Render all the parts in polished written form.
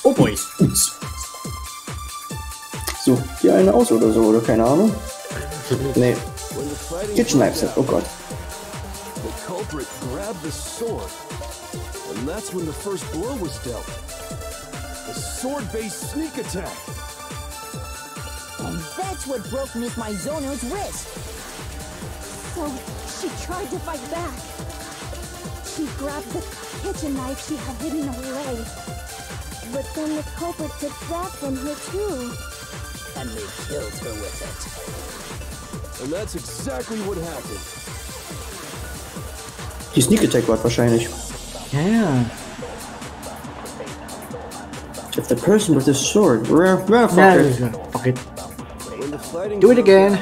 Oh boy. So, hier eine aus oder so, oder keine Ahnung. Nee. Kitchen Knife Set, oh Gott. The culprit grabbed the sword, and that's when the first blow was dealt. A sword-based sneak attack. And that's what broke Miss Maizono's wrist. So she tried to fight back. She grabbed the kitchen knife she had hidden away. But then the culprit took that from her too. And they killed her with it. And that's exactly what happened. Die Sneak Attack war wahrscheinlich. Ja. If the person with the sword. Fuck it. When the fighting Do it again.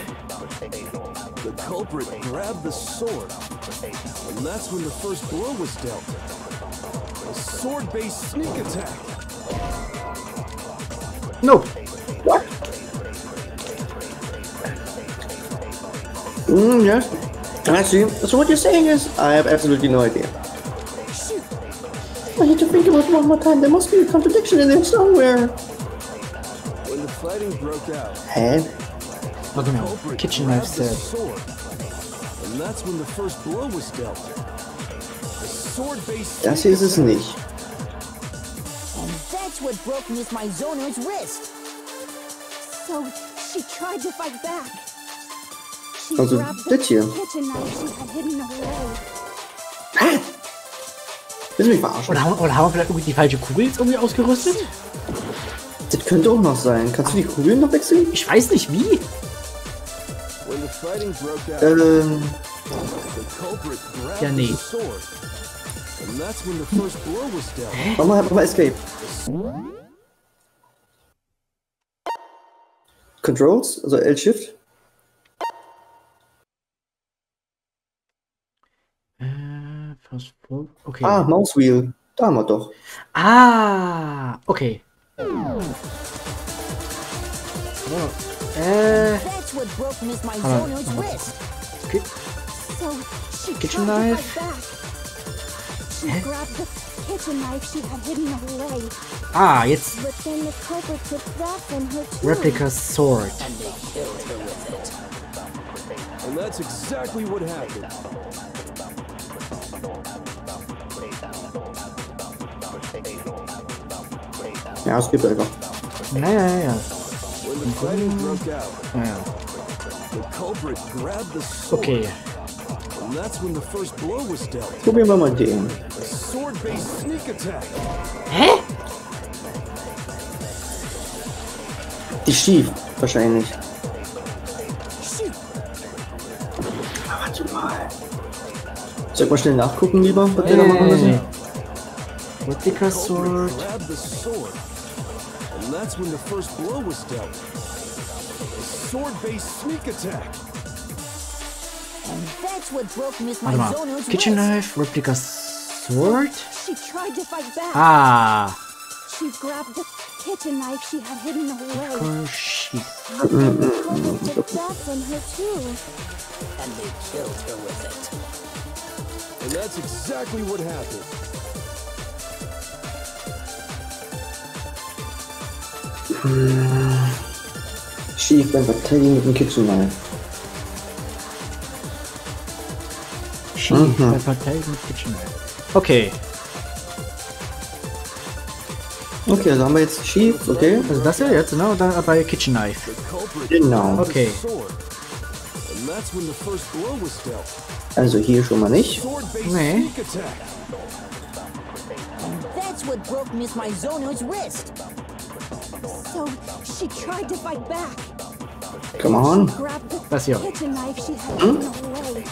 The culprit grabbed the sword, and that's when the first blow was dealt. A sword-based sneak attack. No. What? Yes. Actually, so what you're saying is, I have absolutely no idea. I need to think about it one more time. There must be a contradiction in there somewhere. When the fighting broke out, Hä? Oh genau. culprit Kitchen Knife grabbed the Set. sword, and that's when the first blow was dealt. A sword-based Das hier ist es nicht. And that's what broke Miss Maizono's wrist. So she tried to fight back. She Also, grabbed the das hier. kitchen knife she had hidden away. Hä? Willst du mich verarschen? Oder haben wir vielleicht irgendwie die falsche Kugel jetzt irgendwie ausgerüstet? Das könnte auch noch sein. Kannst du die Kugeln noch wechseln? Ich weiß nicht wie. When the fighting broke out, Ähm, the culprit grabbed Ja, nee. the sword, and that's when the first blow was dealt. mach mal Escape. Controls, also L-Shift. Fast forward. Okay. Ah, Mouse Wheel. Da haben wir doch. Ah, okay. That's what broke Miss Maizono's wrist. Okay. So she Kitchen tried knife. to fight back. She grabbed the kitchen knife she had hidden away. Ah, jetzt But then the culprit took that from her too. Replica Sword. And they killed her with it. And that's exactly what happened. Ja, es gibt einfach. Ja. When the fighting broke out, Ja. the culprit grabbed the sword, Okay. and that's when the first blow was dealt. Probieren wir mal den. A sword-based sneak attack. Hä? Die schief, wahrscheinlich. Warte mal. Soll ich mal schnell nachgucken, lieber, was wir da machen müssen? Replica Sword. Grabbed the sword, and that's when the first blow was dealt. A sword-based sneak attack. And that's what broke Miss Warte mal. Maizono's Kitchen wrist. Knife, Replica Sword. She tried to fight back. Ah. She grabbed the kitchen knife she had hidden away. Oh shit. But then the culprit took that from her too. And they killed her with it. And that's exactly what happened. Schief beim Verteidigen mit dem Kitchen Knife. Schief bei Verteidigung mit Kitchen Knife. Okay. Okay, also haben wir jetzt schief, okay. Also das hier jetzt, genau, dann bei Kitchen Knife. The culprit Genau. grabbed Okay. the sword, and that's when the first blow was dealt. Also hier schon mal nicht. Sword-based Nee. sneak attack. And that's what broke Miss Maizono's wrist. So she tried to fight back. Come on. Grabbed the Das hier. kitchen knife she had hidden away.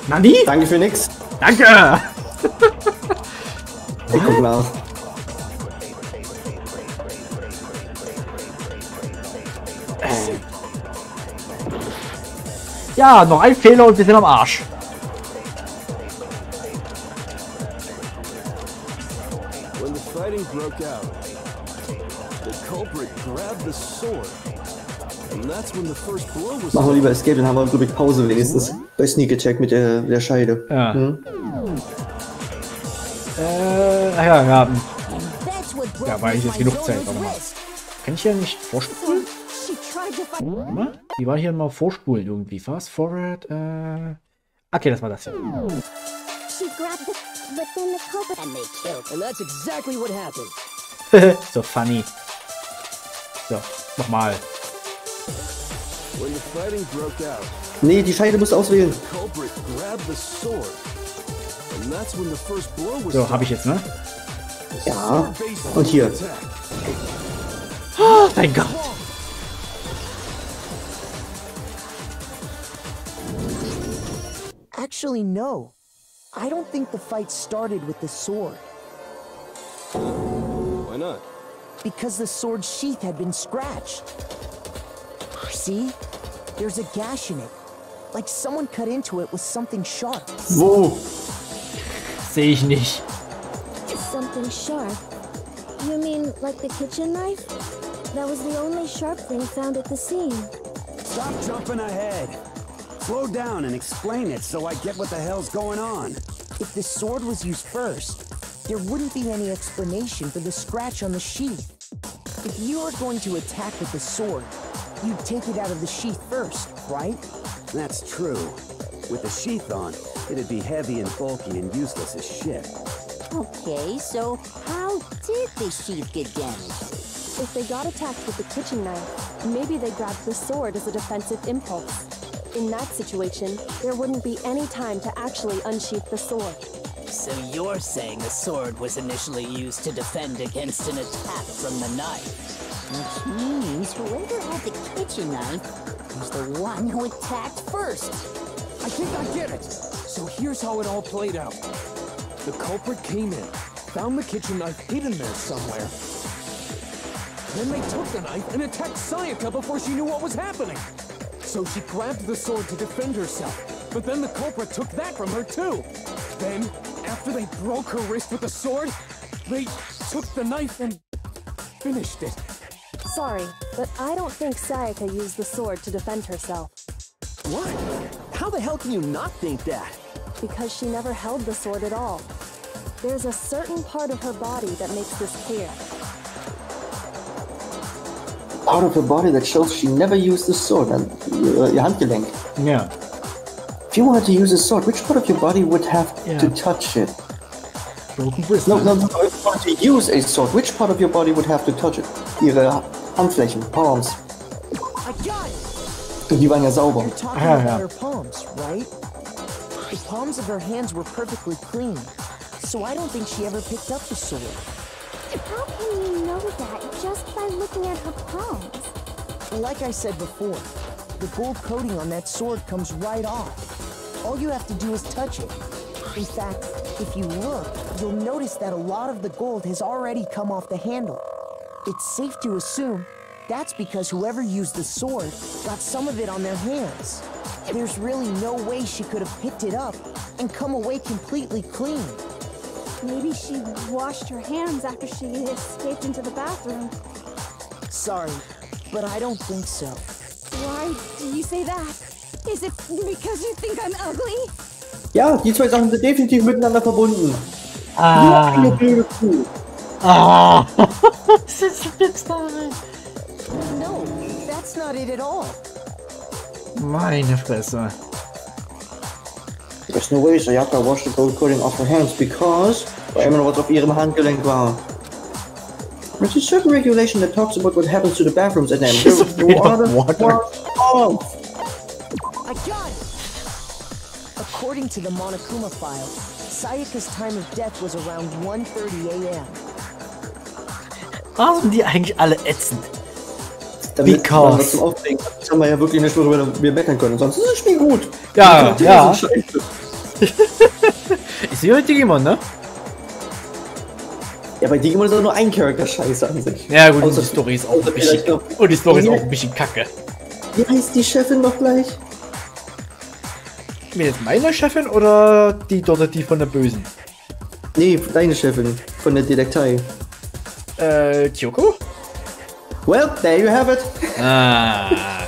Nani? Danke für nix. Danke! Ich guck nach. Ja, noch ein Fehler und wir sind am Arsch. When the fighting broke out, the culprit grabbed the sword, and that's when the first blow was Machen wir dealt. lieber Escape, dann haben wir, glaube ich, Pause wenigstens. Bei Sneak Attack mit der Scheide. Ja. Hm? Ja. That's what broke Ja, war eigentlich jetzt my genug Zeit. Zono's Warte mal. wrist. Kann ich hier nicht vorspulen? She tried to fight. Warte mal. Wie war hier mal vorspulen irgendwie? Fast forward. Okay, das war das hier. She grabbed the, but then the culprit and they killed. And that's exactly what happened. So funny. So, nochmal. When the fighting broke out, Nee, die Scheide musst du auswählen. the culprit grabbed the sword. And that's when the first blow was So, habe ich jetzt, ne? Ja. Und hier. Oh, mein Gott. Actually, no. I don't think the fight started with the sword. Why not? Because the sword's sheath had been scratched. See? There's a gash in it. Like someone cut into it with something sharp. Wo? Sehe ich nicht. Something sharp. You mean like the kitchen knife? That was the only sharp thing found at the scene. Stop jumping ahead. Slow down and explain it so I get what the hell's going on. If the sword was used first, there wouldn't be any explanation for the scratch on the sheath. If you were going to attack with the sword, you'd take it out of the sheath first, right? That's true. With the sheath on, it'd be heavy and bulky and useless as shit. Okay, so how did the sheath get damaged? If they got attacked with the kitchen knife, maybe they grabbed the sword as a defensive impulse. In that situation, there wouldn't be any time to actually unsheath the sword. So you're saying the sword was initially used to defend against an attack from the knife? Which means whoever had the kitchen knife was the one who attacked first. I think I get it. So here's how it all played out. The culprit came in, found the kitchen knife hidden there somewhere. Then they took the knife and attacked Sayaka before she knew what was happening. So she grabbed the sword to defend herself, but then the culprit took that from her too. Then, after they broke her wrist with the sword, they took the knife and finished it. Sorry, but I don't think Sayaka used the sword to defend herself. What? How the hell can you not think that? Because she never held the sword at all. There's a certain part of her body that makes this clear. Part of her body that shows she never used the sword. Ihr Handgelenk. Ja. If you wanted to use a sword, which part of your body would have Yeah. to touch it? Broken wrist. No. If you wanted to use a sword, which part of your body would have to touch it? Ihre Handflächen, Palms. I got it! Und die waren ja sauber. You're talking Ah, about yeah. her palms, right? The palms of her hands were perfectly clean, so I don't think she ever picked up the sword. How can you know that just by looking at her palms? Like I said before, the gold coating on that sword comes right off. All you have to do is touch it. In fact, if you look, you'll notice that a lot of the gold has already come off the handle. It's safe to assume that's because whoever used the sword got some of it on their hands. There's really no way she could have picked it up and come away completely clean. Maybe she washed her hands after she escaped into the bathroom. Sorry, but I don't think so. Why do you say that? Is it because you think I'm ugly? Ja, die zwei Sachen sind definitiv miteinander verbunden. Ah. Nur eine blöde Kuh. Ah. No, that's not it at all. Meine Fresse. There's no way Sayaka washed the gold coating off her hands because immer noch was auf ihrem Handgelenk war. There's a certain regulation that talks about what happens to the bathrooms at them. She's afraid of water. I got it! According to the Monokuma file, Sayaka's time of death was around 1:30 a.m. Warum sind die eigentlich alle ätzend? Damit Because. wir zum Aufregen, das haben wir ja wirklich nicht, worüber wir meckern können. Sonst ist das Spiel gut. Ja, Die ja. sind scheiße. Ist wie heute Digimon, ne? Ja, bei Digimon ist auch nur ein Charakter scheiße an sich. Ja gut, und Außer- die Story ist auch außer ein bisschen... vielleicht noch- Und die Story ist Und auch ein bisschen kacke. Wie heißt die Chefin noch gleich? Bin jetzt meine Chefin oder die dort, die von der Bösen? Nee, deine Chefin von der Detektei. Kyoko? Well, there you have it. Ah,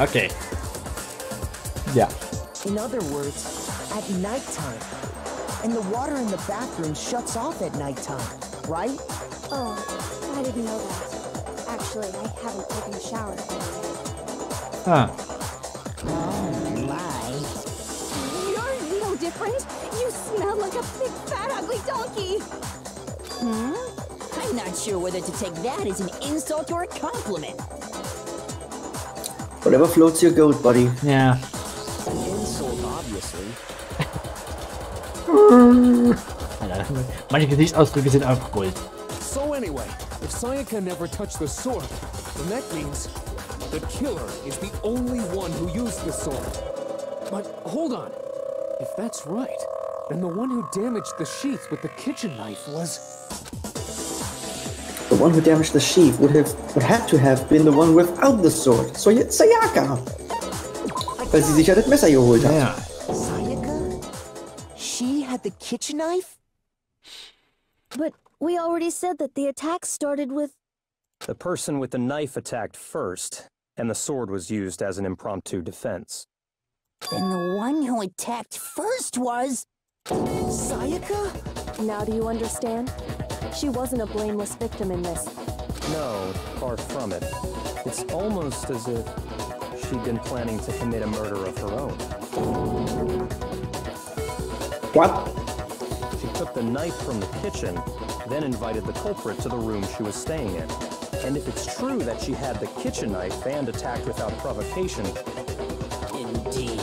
okay. Ja. In other words, at nighttime. And the water in the bathroom shuts off at nighttime, right? Oh, I didn't know that. Actually, I haven't taken a shower for a day. Huh. Oh my. You're no different. You smell like a big, fat, ugly donkey. I'm not sure whether to take that as an insult or a compliment. Whatever floats your goat, buddy. Ja. Insult, obviously. Alter, manche Gesichtsausdrücke sind einfach Gold. So anyway, if Sayaka never touched the sword, then that means the killer is the only one who used the sword. But hold on. If that's right, then the one who damaged the sheath with the kitchen knife was... The one who damaged the sheath would have to have been the one without the sword. So jetzt Sayaka. Weil sie sich ja das Messer geholt hat. Ja. Sayaka? She had the kitchen knife? But we already said that the attack started with... The person with the knife attacked first, and the sword was used as an impromptu defense. Then the one who attacked first was... Sayaka? Now do you understand? She wasn't a blameless victim in this. No, far from it. It's almost as if she'd been planning to commit a murder of her own. What? She took the knife from the kitchen, then invited the culprit to the room she was staying in. And if it's true that she had the kitchen knife and attacked without provocation... Indeed.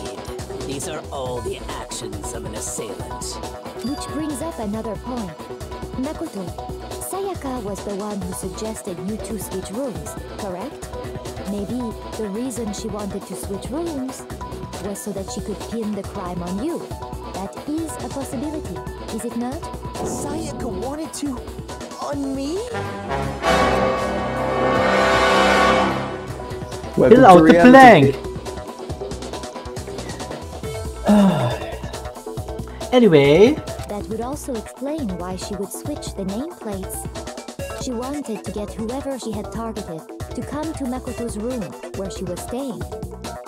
These are all the actions of an assailant. Which brings up another point. Makoto, Sayaka was the one who suggested you two switch rooms, correct? Maybe the reason she wanted to switch rooms was so that she could pin the crime on you. That is a possibility, is it not? Sayaka wanted to... on me? Fill out the blank! Anyway... That would also explain why she would switch the nameplates. She wanted to get whoever she had targeted to come to Makoto's room where she was staying.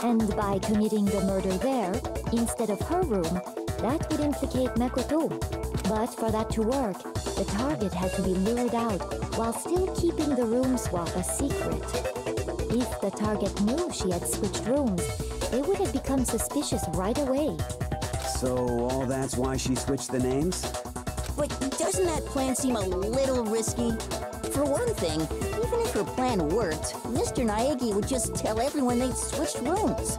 And by committing the murder there, instead of her room, that would implicate Makoto. But for that to work, the target had to be lured out while still keeping the room swap a secret. If the target knew she had switched rooms, they would have become suspicious right away. So all that's why she switched the names? But doesn't that plan seem a little risky? For one thing, even if her plan worked, Mr. Naegi would just tell everyone they'd switched rooms.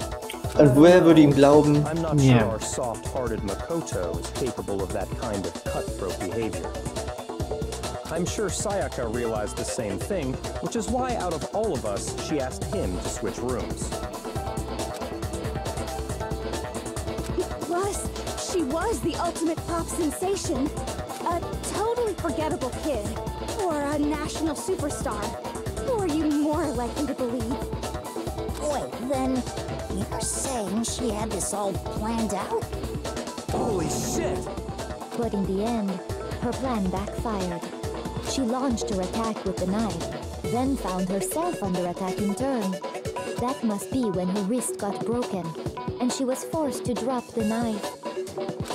Und woher würde ihm glauben? I'm not sure our soft-hearted Makoto is capable of that kind of cutthroat behavior. I'm sure Sayaka realized the same thing, which is why out of all of us, she asked him to switch rooms. Plus, she was the ultimate pop sensation. A totally forgettable kid. Or a national superstar. Who are you more likely to believe? Wait, then you're saying she had this all planned out? Holy shit! But in the end, her plan backfired. She launched her attack with the knife, then found herself under attack in turn. That must be when her wrist got broken, and she was forced to drop the knife.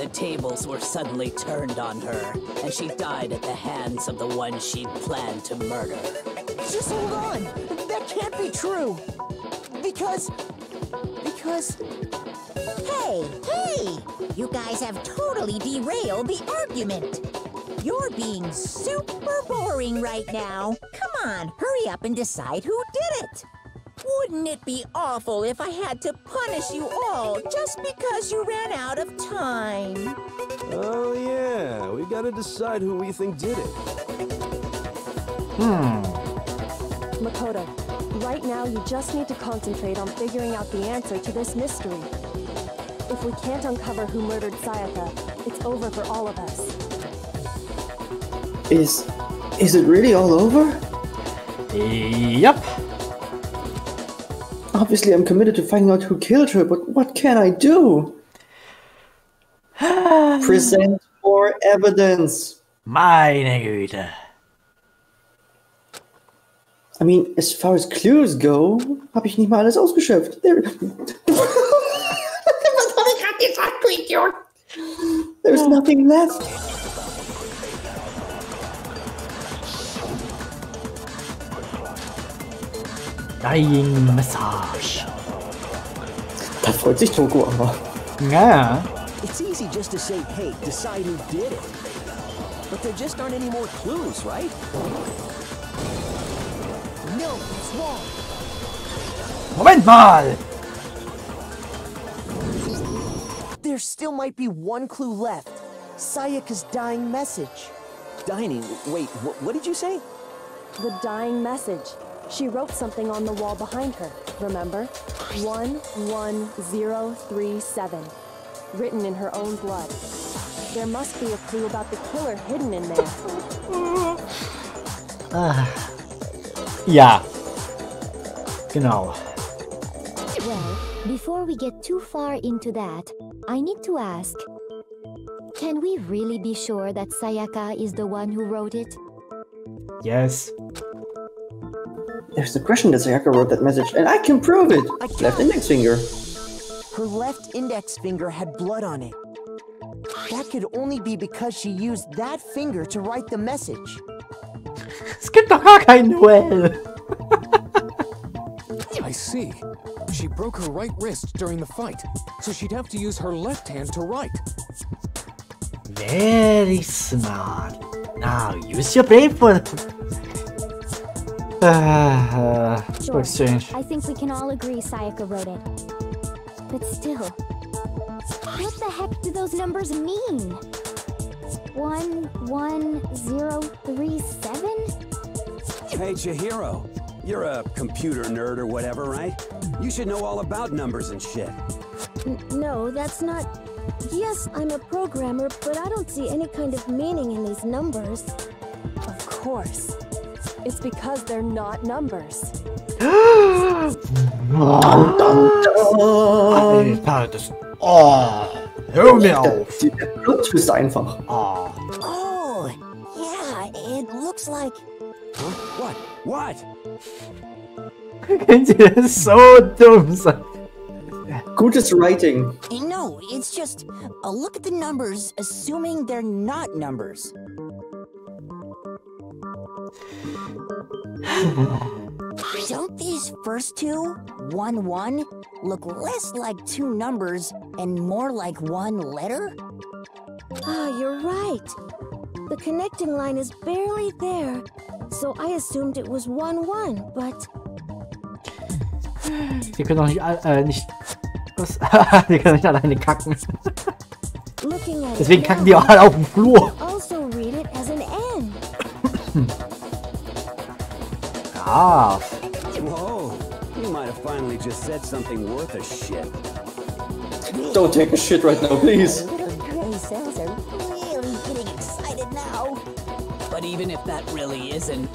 The tables were suddenly turned on her, and she died at the hands of the one she'd planned to murder. Just hold on! That can't be true! Because... Hey! You guys have totally derailed the argument. You're being super boring right now. Come on, hurry up and decide who did it. Wouldn't it be awful if I had to punish you all just because you ran out of time? Oh yeah, we gotta decide who we think did it. Makoto, right now you just need to concentrate on figuring out the answer to this mystery. If we can't uncover who murdered Sayaka, it's over for all of us. Is it really all over? Yep. Obviously, I'm committed to finding out who killed her, but what can I do? Present more evidence. Meine Güte. I mean, as far as clues go, habe ich nicht mal alles ausgeschöpft. Was habe ich gerade idiot! There's nothing left. Dying Message. Da freut sich Toko aber. Ja. It's easy just to say, hey, decide who did it. But there just aren't any more clues, right? No, it's wrong. Moment mal! There still might be one clue left. Sayaka's dying message. Dying? Wait, what did you say? The dying message. She wrote something on the wall behind her, remember? 11037. Written in her own blood. There must be a clue about the killer hidden in there. Ja. Genau. Well, before we get too far into that, I need to ask, can we really be sure that Sayaka is the one who wrote it? Yes. There's the question that Sayaka wrote that message, and I can prove it! Left index finger. Her left index finger had blood on it. That could only be because she used that finger to write the message. Es gibt doch gar kein Duell. I see. She broke her right wrist during the fight, so she'd have to use her left hand to write. Very smart. Now use your brain for Sure, exchange. I think we can all agree Sayaka wrote it. But still, what the heck do those numbers mean? 11037? Hey, Chihiro. You're a computer nerd or whatever, right? You should know all about numbers and shit. No, that's not... Yes, I'm a programmer, but I don't see any kind of meaning in these numbers. Of course. It's because they're not numbers. Alter, das... Oh, hör mir auf. Der Plot-Twist einfach. Oh. Oh, yeah, it looks like... Huh? What? Könnt ihr das so dumm sein? Gutes Writing. No, it's just a look at the numbers, assuming they're not numbers. Don't these first two, 1-1, look less like two numbers and more like one letter? Ah, you're right. The connecting line is barely there, so I assumed it was 1-1, but... Wir können doch nicht, nicht... Was? Wir können nicht alleine kacken. Deswegen kacken die auch alle auf dem Flur. Also read it as an N. Ah. Whoa, you might have finally just said something worth a shit. Don't take a shit right now, please. Gray cells are really getting excited now. But even if that really is an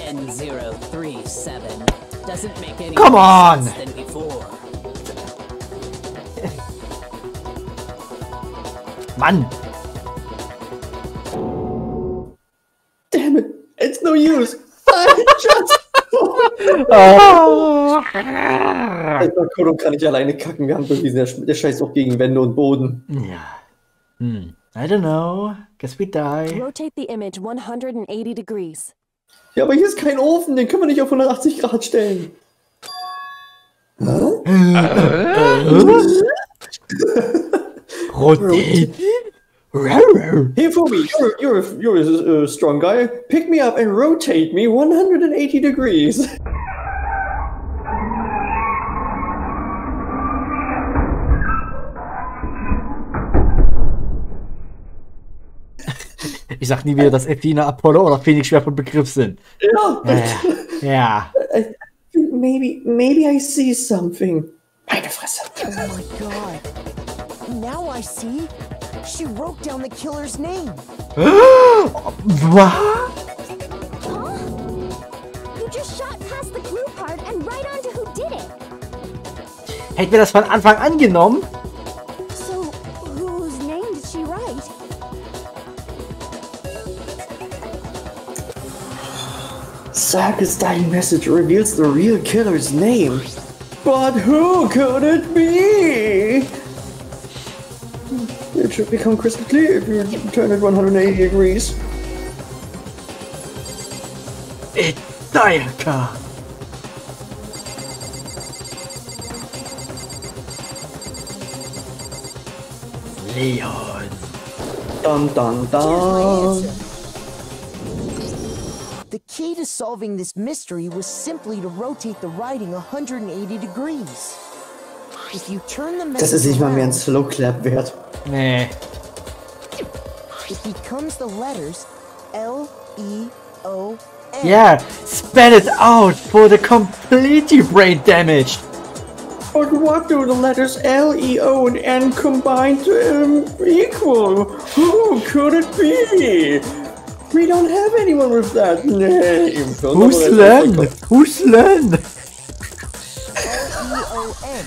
N037, doesn't make any Come on! sense than before. Mann! Damn it! It's no use! Kodo kann nicht alleine kacken, wir haben bewiesen, der scheißt auch gegen Wände und Boden. Ja. I don't know. Guess we die. Rotate the image 180 degrees. Ja, aber hier ist kein Ofen, den können wir nicht auf 180 Grad stellen. Rotate. Here for me, you're a strong guy. Pick me up and rotate me 180 degrees. Ich sag nie wieder, dass Athena, Apollo oder Phoenix schwer von Begriff sind. Ja. Ja. Maybe I see something. Meine Fresse. Oh my god. Now I see. She wrote down the killer's name. Was? Huh? You just shot past the clue part and right onto who did it. Hätten wir das von Anfang an genommen? So, whose name did she write? Sayaka's dying message reveals the real killer's name. But who could it be? should become crystal clear if you turn it 180 degrees. Sayaka. Leon. Dun dun Here's my dun. answer. The key to solving this mystery was simply to rotate the writing 180 degrees. If you turn the Das ist message nicht mal mehr ein around, Slow Clap wert. Nee. it becomes the letters L-E-O-N. Yeah, spell it out for the completely brain damaged. But what do the letters L, E, O, and N combined equal? Who could it be? We don't have anyone with that name. Who's Len? Who's Len? L-E-O-N.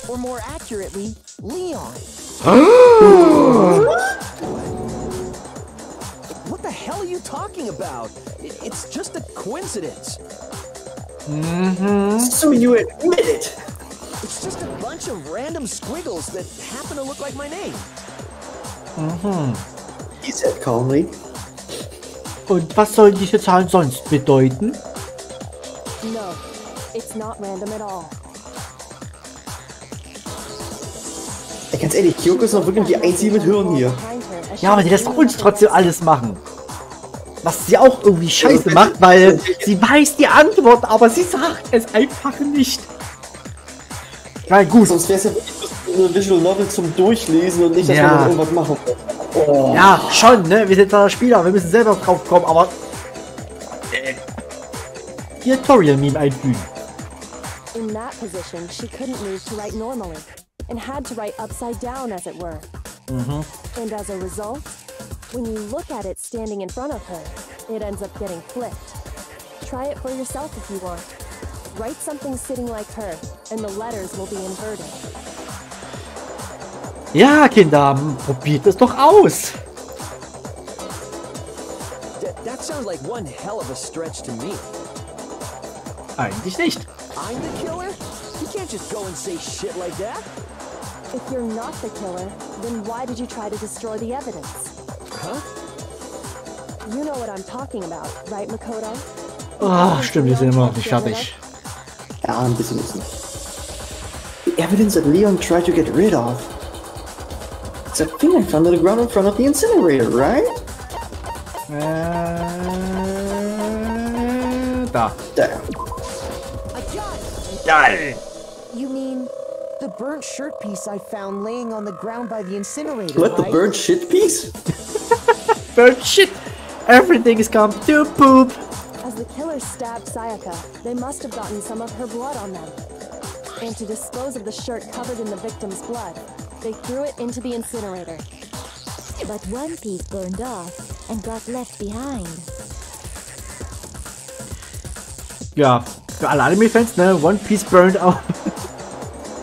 Or more accurately, Leon. What the hell are you talking about? It's just a coincidence. So you admit it? It's just a bunch of random squiggles that happen to look like my name. He said calmly. Und was sollen diese Zahlen sonst bedeuten? No, it's not random at all. Ey, ganz ehrlich, Kyoko ist noch wirklich die einzige mit Hirn hier. Ja, aber die lässt uns trotzdem alles machen. Was sie auch irgendwie scheiße macht, weil sie weiß die Antwort, aber sie sagt es einfach nicht. Na gut. Sonst wäre es ja wirklich eine Visual Novel zum Durchlesen und nicht, dass man irgendwas machen muss. Oh. Ja, schon, ne? Wir sind da Spieler, wir müssen selber drauf kommen, aber... Tutorial-Meme einfügen. In that position, she couldn't move to write normally, and had to write upside down, as it were. And as a result, when you look at it standing in front of her, it ends up getting flipped. Try it for yourself if you want. Write something sitting like her, and the letters will be inverted. Ja, Kinder, probiert es doch aus. That sounds like one hell of a stretch to me. Eigentlich nicht. I'm the killer? You can't just go and say shit like that. If you're not the killer, then why did you try to destroy the evidence? Huh? You know what I'm talking about, right, Makoto? Ah, stimmt, wir sind immer noch nicht fertig. Ja, ein bisschen ist nicht. The evidence that Leon tried to get rid of. It's a thing I found on the ground in front of the incinerator, right? Da. There. Geil. You mean the burnt shirt piece I found laying on the ground by the incinerator, What, the right? burnt shit piece? Burnt shit. Everything is come to poop. As the killers stabbed Sayaka, they must have gotten some of her blood on them. And to dispose of the shirt covered in the victim's blood, they threw it into the incinerator. But one piece burned off and got left behind. Ja, für alle Anime-Fans, ne? One Piece burned out.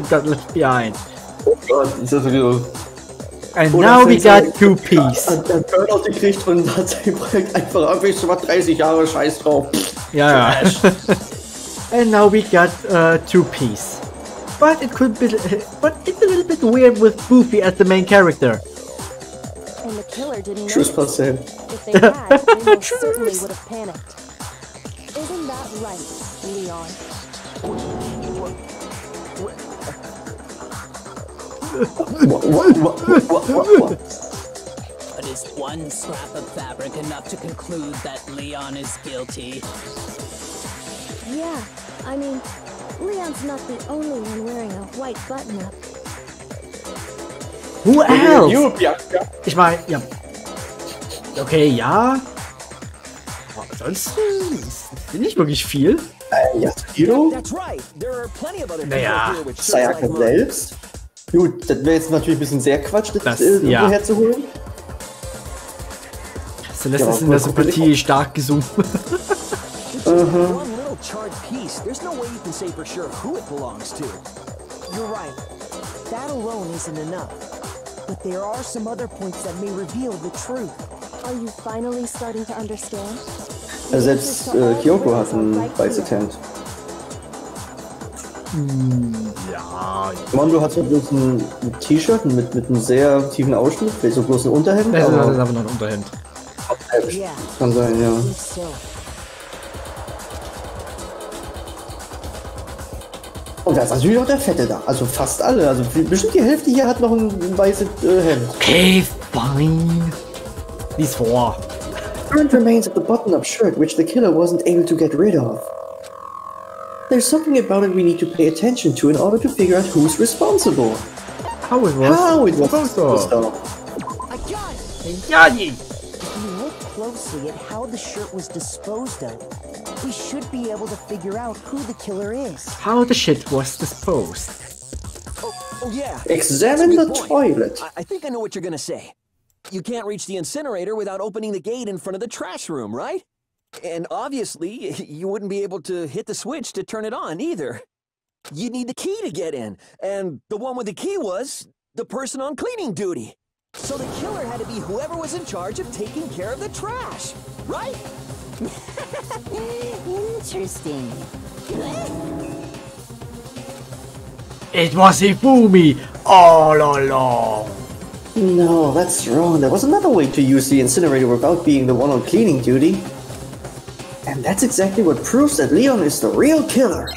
Got left behind. Oh Gott, ist das wieder... And Oder now we got halt- two piece. Hat ein Burnout gekriegt und hat sein Projekt einfach abwächst, was 30 Jahre Scheiß drauf. Ja, ja. And now we got two piece. But it could be, but it's a little bit weird with Goofy as the main character. And the killer didn't Tschüss, notice. Marcel. If they had, they most certainly would have panicked. Isn't that right, Leon? What? But is one scrap of fabric enough to conclude that Leon is guilty? Yeah, I mean, Leon's not the only one wearing a white button-up. Who else? Ja. Ich meine, ja. Okay, ja. Aber ansonsten ist nicht wirklich viel. Ja, Hiro? That's right. There are plenty of other people Naja, here with shirts Sayaka like mine. selbst? Gut, das wäre jetzt natürlich ein bisschen sehr Quatsch, das irgendwo ja. herzuholen. Celeste Ja, ist in der voll Sympathie stark gesungen. It's just one little charred piece. There's no way you can say for sure who it belongs to. You're right. That alone isn't enough. But there are some other points that may reveal the truth. Are you finally starting to understand? Selbst Kyoko hat ein weißes Hemd. Ja. Mondo hat so bloß ein T-Shirt mit einem sehr tiefen Ausschnitt, vielleicht so bloß ein Unterhemd. Das ist aber noch ein Unterhemd. Kann sein, ja. Und da ist natürlich auch der Fette da. Also fast alle. Also bestimmt die Hälfte hier hat noch ein weißes Hemd. Okay, fine. Lies vor. Current remains of the button-up shirt which the killer wasn't able to get rid of. There's something about it we need to pay attention to in order to figure out who's responsible. How it was supposed to. Johnny! If you look closely at how the shirt was disposed of, we should be able to figure out who the killer is. How the shit was disposed. Oh yeah. Examine the toilet. I think I know what you're gonna say. You can't reach the incinerator without opening the gate in front of the trash room, right? And obviously, you wouldn't be able to hit the switch to turn it on either. You'd need the key to get in, and the one with the key was the person on cleaning duty. So the killer had to be whoever was in charge of taking care of the trash, right? Interesting. It was Ifumi all along. No, that's wrong. There was another way to use the incinerator without being the one on cleaning duty. And that's exactly what proves that Leon is the real killer.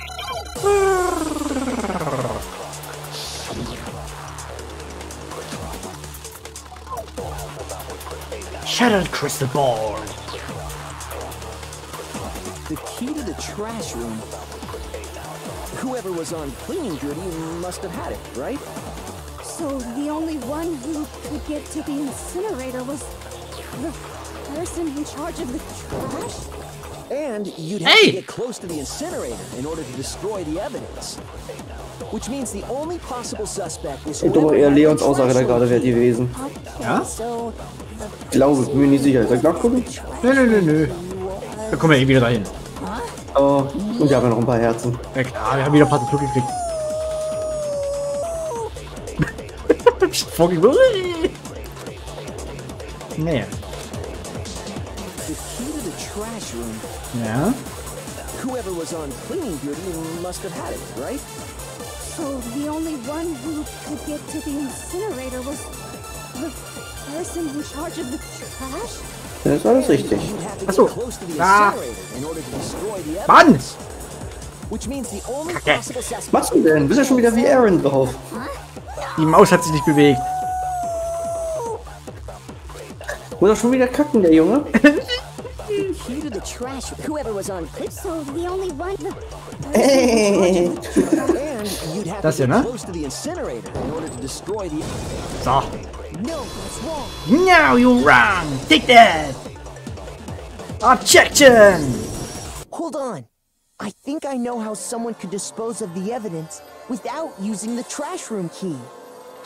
Shattered crystal ball. The key to the trash room. Whoever was on cleaning duty must have had it, right? So the only one who could get to the incinerator was the person in charge of the trash? And you'd have to get close to the incinerator in order to destroy the evidence. Which means the only possible suspect is Ich glaube, eher Leons Aussage da gerade wäre gewesen. Ja? Ich glaube, bin mir nicht sicher. Soll ich nachgucken? Nö. Da kommen wir eh wieder dahin. Oh, und wir haben ja noch ein paar Herzen. Ja klar, wir haben wieder ein paar Glück gekriegt. Nee. The key to the trash room. Ja. Whoever was on cleaning duty must have had it, right? So the only one who could get to the incinerator was the person in charge of the trash? Das ist alles richtig. Achso. Ah. Mann! Kacke. Was machst du denn? Bist ja schon wieder wie Aaron drauf. Die Maus hat sich nicht bewegt. Muss er schon wieder kacken, der Junge? Das hier, ne? So. Now you're wrong! Take that! Objection! Hold on. I think I know how someone could dispose of the evidence without using the trash room key.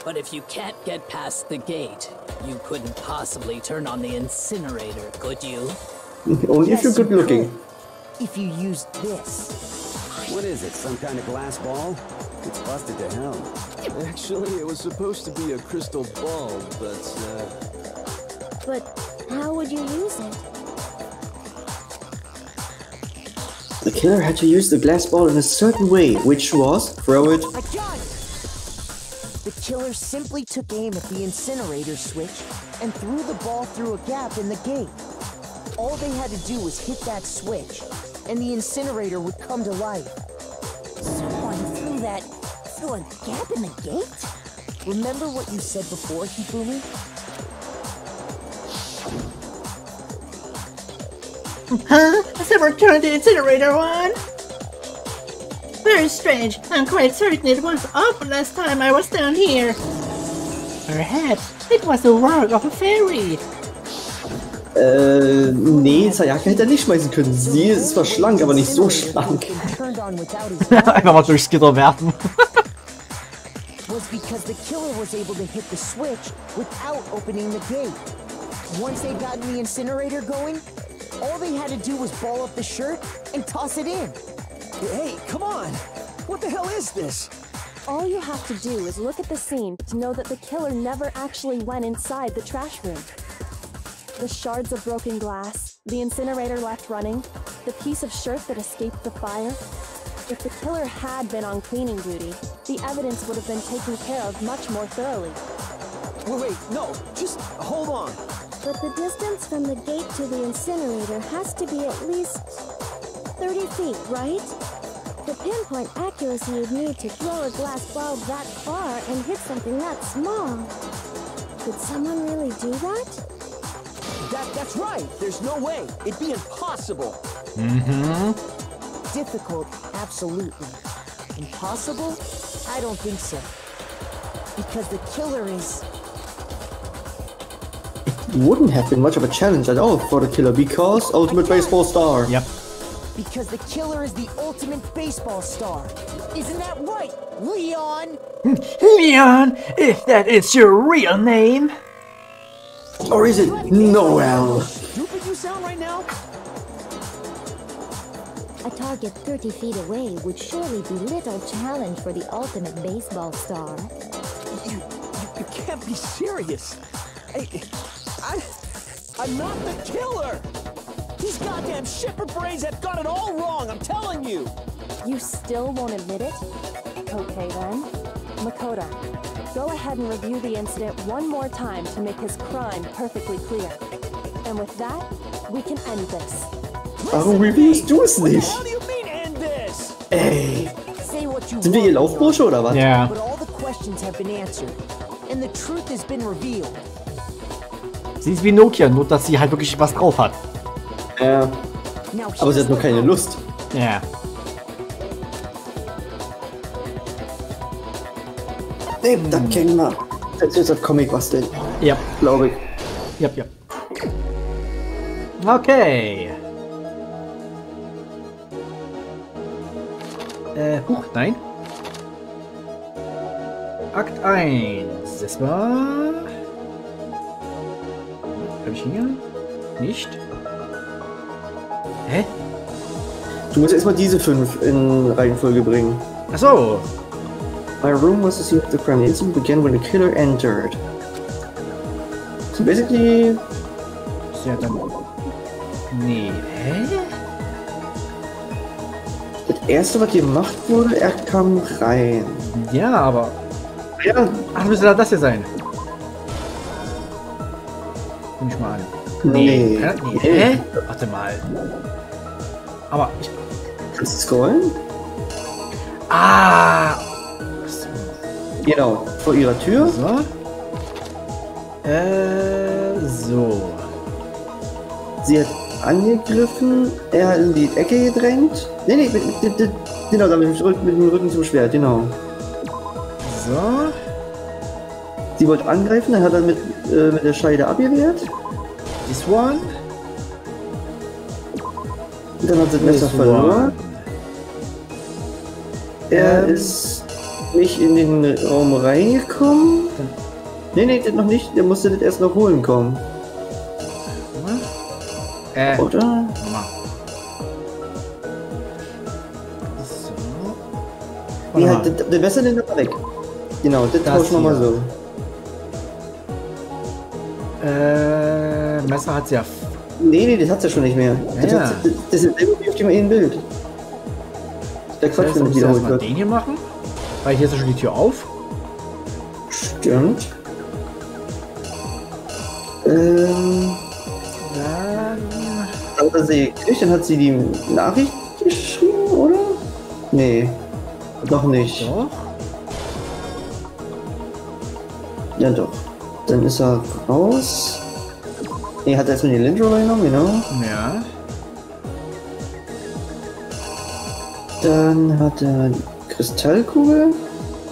But if you can't get past the gate, you couldn't possibly turn on the incinerator, could you? Only if you're good looking. If you used this. What is it, some kind of glass ball? It's busted to hell. Actually, it was supposed to be a crystal ball, but But how would you use it? The killer had to use the glass ball in a certain way, which was throw it. I got it! The killer simply took aim at the incinerator switch and threw the ball through a gap in the gate. All they had to do was hit that switch, and the incinerator would come to life. Someone threw that through a gap in the gate? Remember what you said before, Hifumi? Huh? Someone turned the incinerator on? Very strange. I'm quite certain it was off last time I was down here. Perhaps it was the work of a fairy. Nee, Sayaka hätte er nicht schmeißen können. Sie ist zwar schlank, aber nicht so schlank. Einfach mal durchs Gitter werfen. Was because the killer was able to hit the switch without opening the gate. Once they'd gotten the incinerator going, all they had to do was ball up the shirt and toss it in. Hey, come on! What the hell is this? All you have to do is look at the scene to know that the killer never actually went inside the trash room. The shards of broken glass, the incinerator left running, the piece of shirt that escaped the fire. If the killer had been on cleaning duty, the evidence would have been taken care of much more thoroughly. Wait, no, just hold on. But the distance from the gate to the incinerator has to be at least 30 feet, right? The pinpoint accuracy you'd need to throw a glass bulb that far and hit something that small. Could someone really do that? That's right. There's no way. It'd be impossible. Mhm. Difficult, absolutely. Impossible? I don't think so. Because the killer is... Wouldn't have been much of a challenge at all for the killer because ultimate baseball star. Yep. Because the killer is the ultimate baseball star. Isn't that right, Leon? Leon, if that is your real name. Or is it Noel? Stupid you sound right now? A target 30 feet away would surely be little challenge for the ultimate baseball star. You can't be serious. I'm not the killer. These goddamn shipper brains have got it all wrong, I'm telling you. You still won't admit it? Okay then. Makoto, go ahead and review the incident one more time to make his crime perfectly clear. And with that, we can end this. Warum reviewst du es nicht? How do you mean end this? Ey. Say what you Sind wir hier want, Laufbursche oder was? Ja. but all the questions have been answered. And the truth has been revealed. Sie ist wie Nokia, nur dass sie halt wirklich was drauf hat. Ja. Now Aber sie here's hat nur the keine problem. Lust. Ja. Nee, das kennen wir. Das ist das Comic, was denn? Ja. Glaube ich. Yep, yep. Okay. Huch, nein. Akt 1. Das war... Hab ich hier? Nicht? Hä? Du musst erstmal diese 5 in Reihenfolge bringen. Achso. My room was the scene of the crime. The incident began when the killer entered. So basically... Sie hat dann... Nee. Hä? Das erste, was gemacht wurde, er kam rein. Ja, aber... Ja. Ach, müsste das hier sein? Nimm ich mal an. Nee. Nee. Hä? Warte mal. Aber ich... Kannst du scrollen? Ah! Genau, vor ihrer Tür. So. So. Sie hat angegriffen, er hat in die Ecke gedrängt. Nee, genau, da mit dem Rücken zum Schwert, genau. So. Sie wollte angreifen, dann hat er mit der Scheide abgewehrt. This one. Und dann hat sie das Messer verloren. Er ist nicht in den Raum reingekommen. Nee, das noch nicht. Der musste das erst noch holen kommen. Oder? So. Ja, der Messer nimmt er weg. Genau, das tauschen wir mal so. Messer hat sie ja. Nee, das hat sie ja schon nicht mehr. Ja. Das ist immer wie auf dem einen Bild. Der Quatsch, wenn das wiederholt wird. Den hier machen? Weil hier ist ja schon die Tür auf. Stimmt. Dann hat sie gekriegt, dann hat sie die Nachricht geschrieben, oder? Nee, doch nicht. Doch. Ja, doch. Dann ist er raus. Nee, hat er erstmal den Lindro reingenommen, genau. Ja. Dann hat er die Kristallkugel.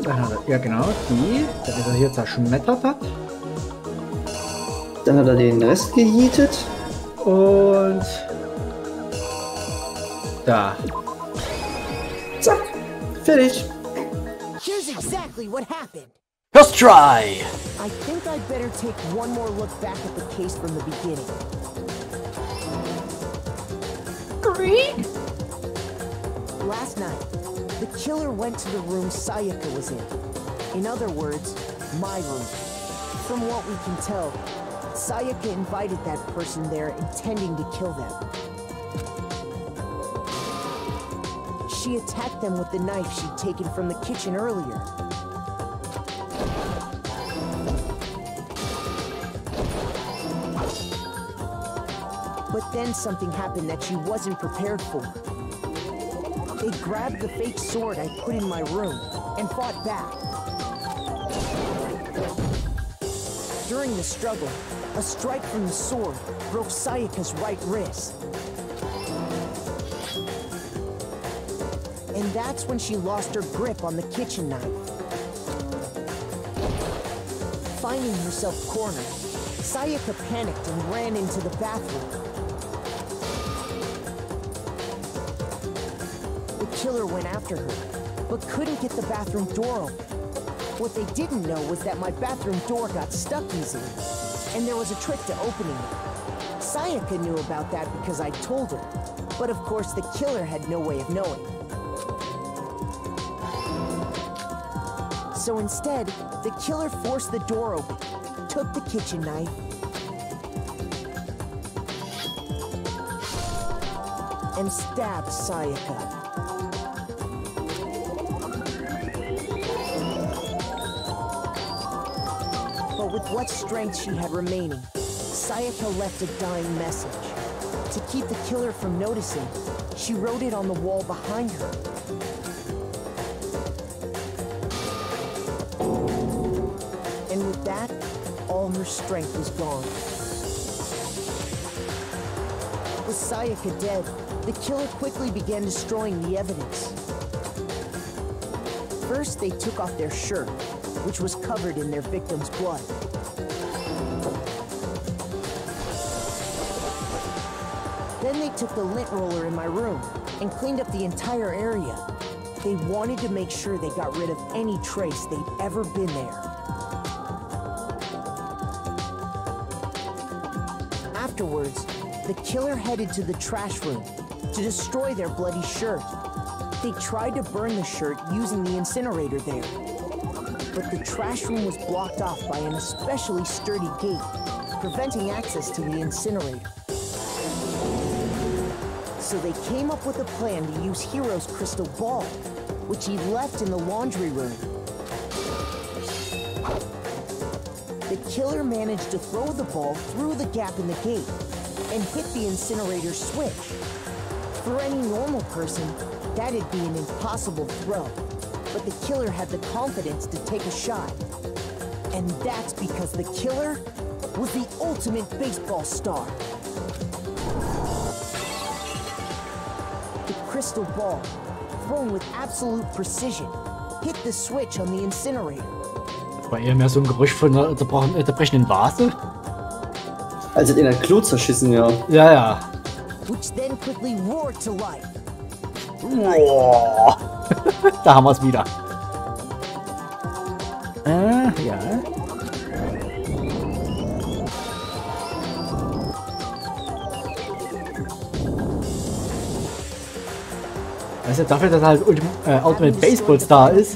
Dann hat er, ja genau, die. Dann ist er hier zerschmettert hat. Dann hat er den Rest gejietet. Und da. Zack. Fertig. Here's exactly what happened. First try. I think I'd better take one more look back at the case from the beginning. Great. Last night, the killer went to the room Sayaka was in. In other words, my room. From what we can tell, Sayaka invited that person there intending to kill them. She attacked them with the knife she'd taken from the kitchen earlier. But then something happened that she wasn't prepared for. They grabbed the fake sword I put in my room and fought back. During the struggle, a strike from the sword broke Sayaka's right wrist. And that's when she lost her grip on the kitchen knife. Finding herself cornered, Sayaka panicked and ran into the bathroom. The killer went after her, but couldn't get the bathroom door open. What they didn't know was that my bathroom door got stuck easily, and there was a trick to opening it. Sayaka knew about that because I told her, but of course the killer had no way of knowing. So instead, the killer forced the door open, took the kitchen knife, and stabbed Sayaka. But with what strength she had remaining, Sayaka left a dying message. To keep the killer from noticing, she wrote it on the wall behind her. And with that, all her strength was gone. With Sayaka dead, the killer quickly began destroying the evidence. First, they took off their shirt, which was covered in their victim's blood. Then they took the lint roller in my room and cleaned up the entire area. They wanted to make sure they got rid of any trace they'd ever been there. Afterwards, the killer headed to the trash room to destroy their bloody shirt. They tried to burn the shirt using the incinerator there, but the trash room was blocked off by an especially sturdy gate, preventing access to the incinerator. So they came up with a plan to use Hiro's crystal ball, which he left in the laundry room. The killer managed to throw the ball through the gap in the gate and hit the incinerator switch. For any normal person, that'd be an impossible throw, but the killer had the confidence to take a shot. And that's because the killer was the ultimate baseball star. The crystal ball, thrown with absolute precision, hit the switch on the incinerator. War eher mehr so ein Geräusch von einer zerbrechenden Vase? Also in der Klo zerschießen, ja. Ja, ja. Which then quickly roared to life. Da haben wir es wieder. Ja. Also dafür, dass er halt Ultimate Baseball Star ist,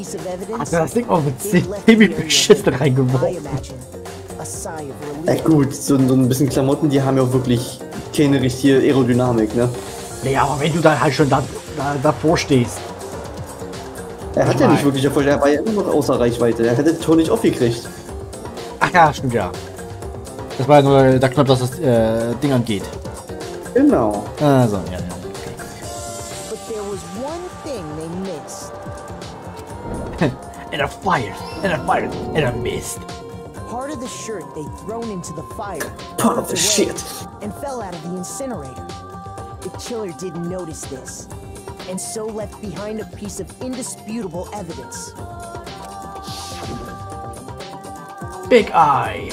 hat er das Ding auch mit ziemlich beschissen reingeworfen. Ja gut, so ein bisschen Klamotten, die haben ja auch wirklich keine richtige Aerodynamik, ne? Ja, aber wenn du dann halt schon davor stehst. Er hat ja nicht wirklich davor, er war ja immer noch außer Reichweite, er hätte den Tor nicht aufgekriegt. Ach ja, stimmt ja. Das war ja nur der Knopf, dass das Ding angeht. Genau. Also, ja, ja. But there was one thing they missed. And a fire, and a fire, and a mist. Part of the shirt they'd thrown into the fire. Part of the shit. And fell out of the incinerator. The killer didn't notice this, and so left behind a piece of indisputable evidence. Big Eye.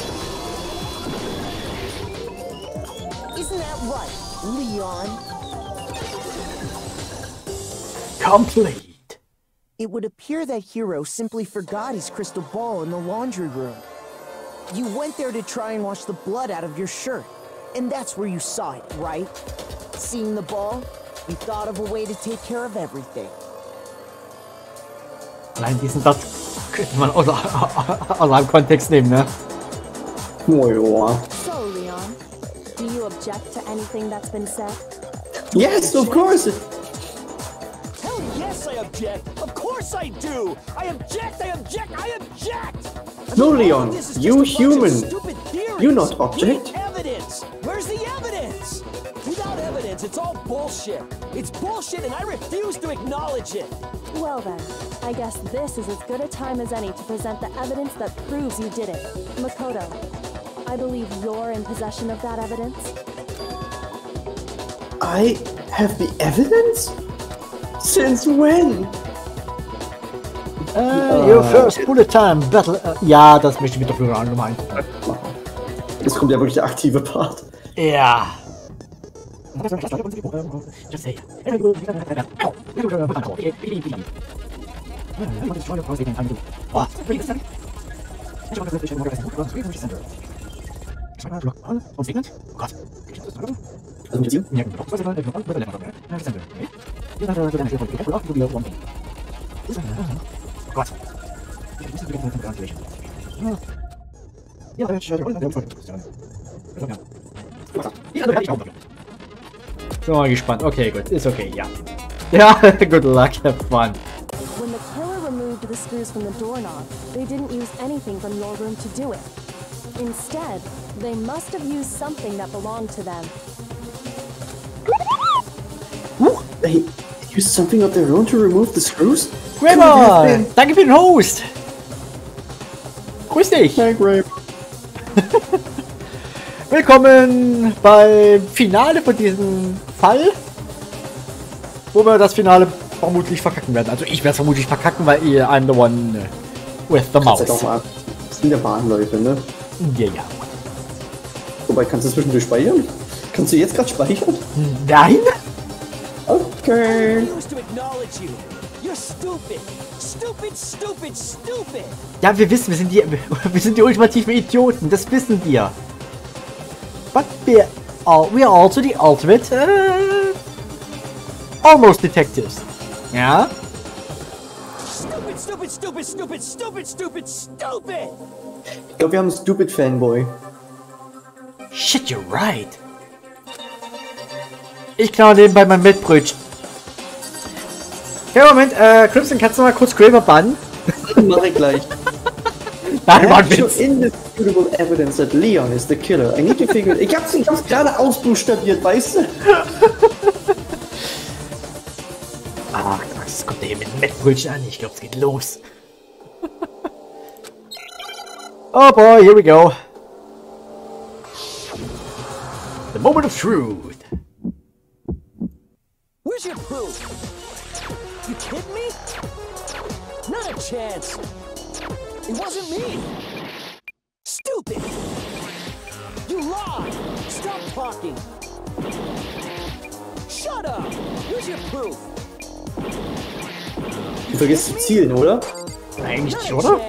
Isn't that right, Leon? Complete. It would appear that Hiro simply forgot his crystal ball in the laundry room. You went there to try and wash the blood out of your shirt, and that's where you saw it, right? Seeing the ball, you thought of a way to take care of everything. Allein diesen Satz könnte man außerhalb Kontext nehmen, ne? Oh, ja. So, Leon, do you object to anything that's been said? Yes, of course. Hell yeah! course I object! Of course I do! I object! I object! I object! No, Leon, you human. You not object. Evidence! Where's the evidence? Without evidence, it's all bullshit. It's bullshit and I refuse to acknowledge it. Well then, I guess this is as good a time as any to present the evidence that proves you did it. Makoto, I believe you're in possession of that evidence? I have the evidence? Since when? Your first bullet time battle. Ja, das möchte ich mit der Plural gemeint. Jetzt kommt ja wirklich der aktive Part. Ja. So, mal gespannt. Okay, gut. Ist okay, ja. Ja, good luck, have fun. When the killer removed the screws from the doorknob, they didn't use anything from your room to do it. Instead, they must have used something that belonged to them. They used something of their own to remove the screws? Grammar! Danke für den Host! Grüß dich! Hey, Grape. Willkommen beim Finale von diesem Fall, wo wir das Finale vermutlich verkacken werden. Also ich werde es vermutlich verkacken, weil ihr I'm the one with the mouse. Das sind ja Bahnläufe, ne? Ja, ja. Wobei, kannst du zwischendurch speichern? Kannst du jetzt gerade speichern? Nein? Okay. Ja, wir wissen, wir sind die ultimativen Idioten, das wissen wir. But we are also the ultimate, almost detectives. Ja? Stupid! Ich glaube, wir haben einen Stupid Fanboy. Shit, you're right. Ich klaue nebenbei mein Mettbrötchen. Ja, Moment, Crimson, kannst du mal kurz Kramer bannen? Mach ich gleich. Nein, Mann, Witz. Indisputable evidence that Leon is the killer. I need to figure... Ich hab's gerade ausbuchstabiert, weißt du? Ach, das kommt hier mit dem Mettbrötchen an. Ich glaube, es geht los. Oh boy, here we go. The moment of truth. Where's your proof? You kidding me? Not a chance. It wasn't me. Stupid. You lied. Stop talking. Shut up. Where's your proof? Du vergisst zu zielen, oder? Eigentlich nicht, oder?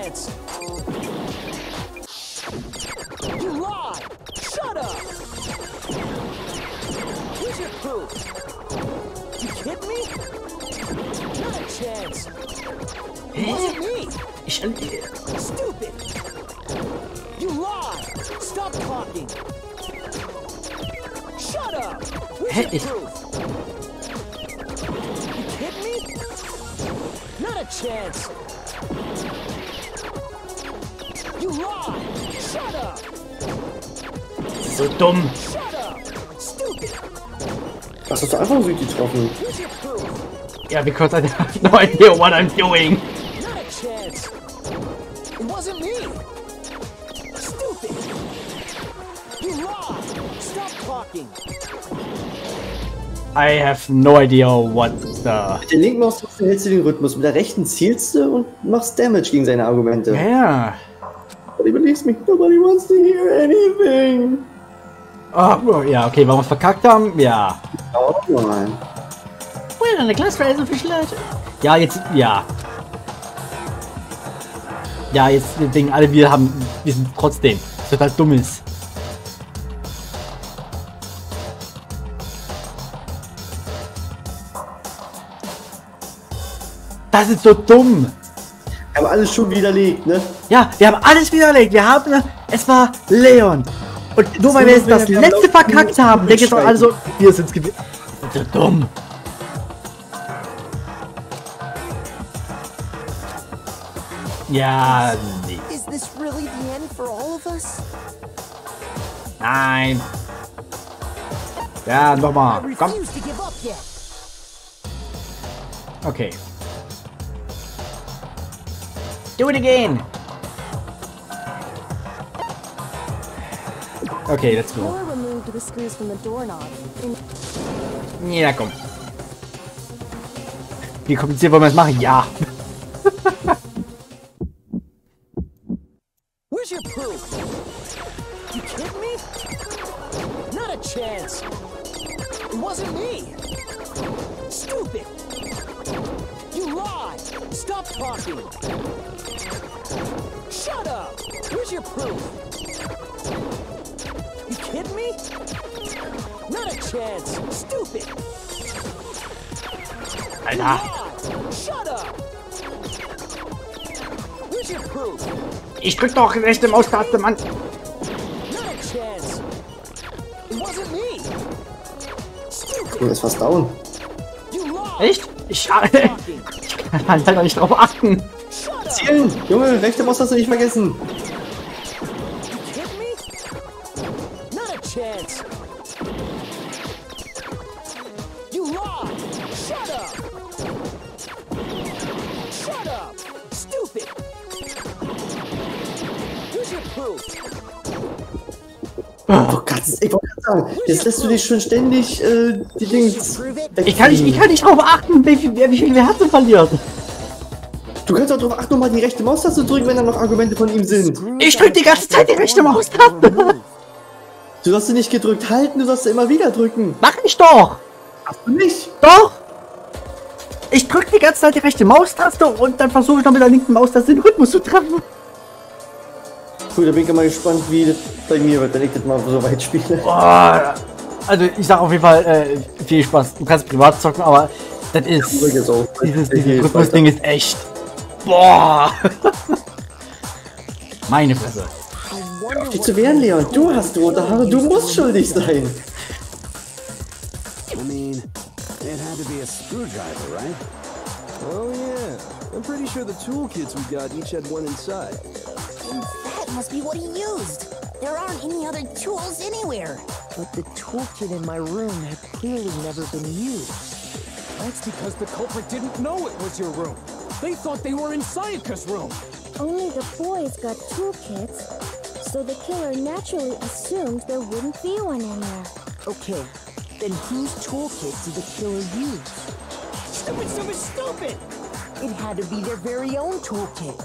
You lied. Shut up. Where's your proof? You kidding me? Not a chance. It wasn't me. Stupid. You lied. Stop talking. Shut up. Where's your proof? You kidding me? Not a chance. You lied. Shut up. So dumm. Shut up. Stupid. Das hast du einfach so getroffen. Where's your proof? Yeah, because I have no idea what I'm doing. Not a chance. It wasn't me. Stupid. You lied. Stop talking. I have no idea what the... Mit der linken Maustaste hältst du den Rhythmus, mit der rechten zielst du und machst Damage gegen seine Argumente. Ja. Nobody believes me. Nobody wants to hear anything. Oh, ja, okay, weil wir es verkackt haben, ja. Oh nein. Well, eine Glasreise für Leute. Ja, jetzt, ja. Ja, jetzt denken alle, wir sind trotzdem. Das total dumm ist. Das ist so dumm. Wir haben alles schon widerlegt, ne? Ja, wir haben alles widerlegt. Es war Leon. Und nur weil wir jetzt das letzte verkackt haben, denken jetzt auch alle so, wir sind's gewesen. Das ist so dumm. Ja, nee. Is this really the end for all of us? Nein. Ja, nochmal. Komm. Okay. Do it again. Okay, let's go. Laura removed the screws from the doorknob. Ja, komm. Wie kompliziert wollen wir es machen? Ja. Where's your proof? You kidding me? Not a chance. It wasn't me. Stupid. You lied. Stop talking. Shut up. Where's your proof? You kidding me? Not a chance. Stupid. Alter. Shut up. Where's your proof? Ich drück doch rechte Maustaste, Mann. Not a chance. It wasn't me. Du bist fast down. Echt? Ich kann leider nicht drauf achten. Zielen! Junge, rechte Maustaste nicht vergessen. Not a chance. You lied. Shut up. Shut up. Stupid. Where's your proof? Oh Gott, ich wollte gerade sagen, jetzt lässt du dich schon ständig die Dings. Ich kann nicht drauf achten, wie viel Herzen verliert. Du kannst auch darauf achten, um mal die rechte Maustaste zu drücken, wenn da noch Argumente von ihm sind. Ich drück die ganze Zeit die rechte Maustaste. Du sollst sie nicht gedrückt halten, du sollst sie immer wieder drücken. Mach ich doch. Hast du nicht? Doch. Ich drück die ganze Zeit die rechte Maustaste und dann versuche ich noch mit der linken Maustaste den Rhythmus zu treffen. Cool, da bin ich mal gespannt, wie das bei mir wird, wenn ich das mal so weit spiele. Boah, also ich sag auf jeden Fall viel Spaß. Du kannst privat zocken, aber das ist dieses Rhythmus-Ding ist echt. Boah. Meine Fresse. Dich zu wehren, Leon. Du hast rote Haare, du musst schuldig sein. I mean, it had to be a screwdriver, right? Oh yeah. I'm pretty sure the toolkits we got each had one inside. And that must be what he used. There aren't any other tools anywhere. But the toolkit in my room had clearly never been used. That's because the culprit didn't know it was your room. They thought they were in Sayaka's room. Only the boys got toolkits, so the killer naturally assumed there wouldn't be one in there. Okay, then whose toolkit did the killer use? Stupid, stupid, stupid. It had to be their very own toolkit.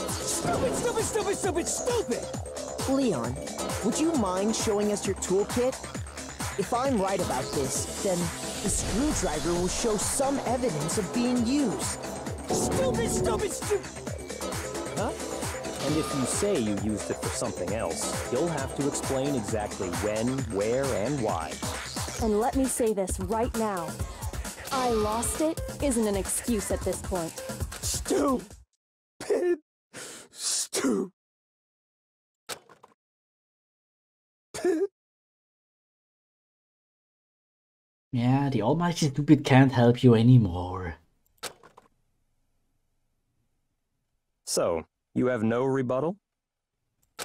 Stupid, stupid, stupid, stupid, stupid. Leon, would you mind showing us your toolkit? If I'm right about this, then the screwdriver will show some evidence of being used. Stupid, stupid, stupid. Huh? And if you say you used it for something else, you'll have to explain exactly when, where, and why. And let me say this right now. I lost it isn't an excuse at this point. Stupid. Stupid. Yeah, the almighty stupid can't help you anymore. So, you have no rebuttal?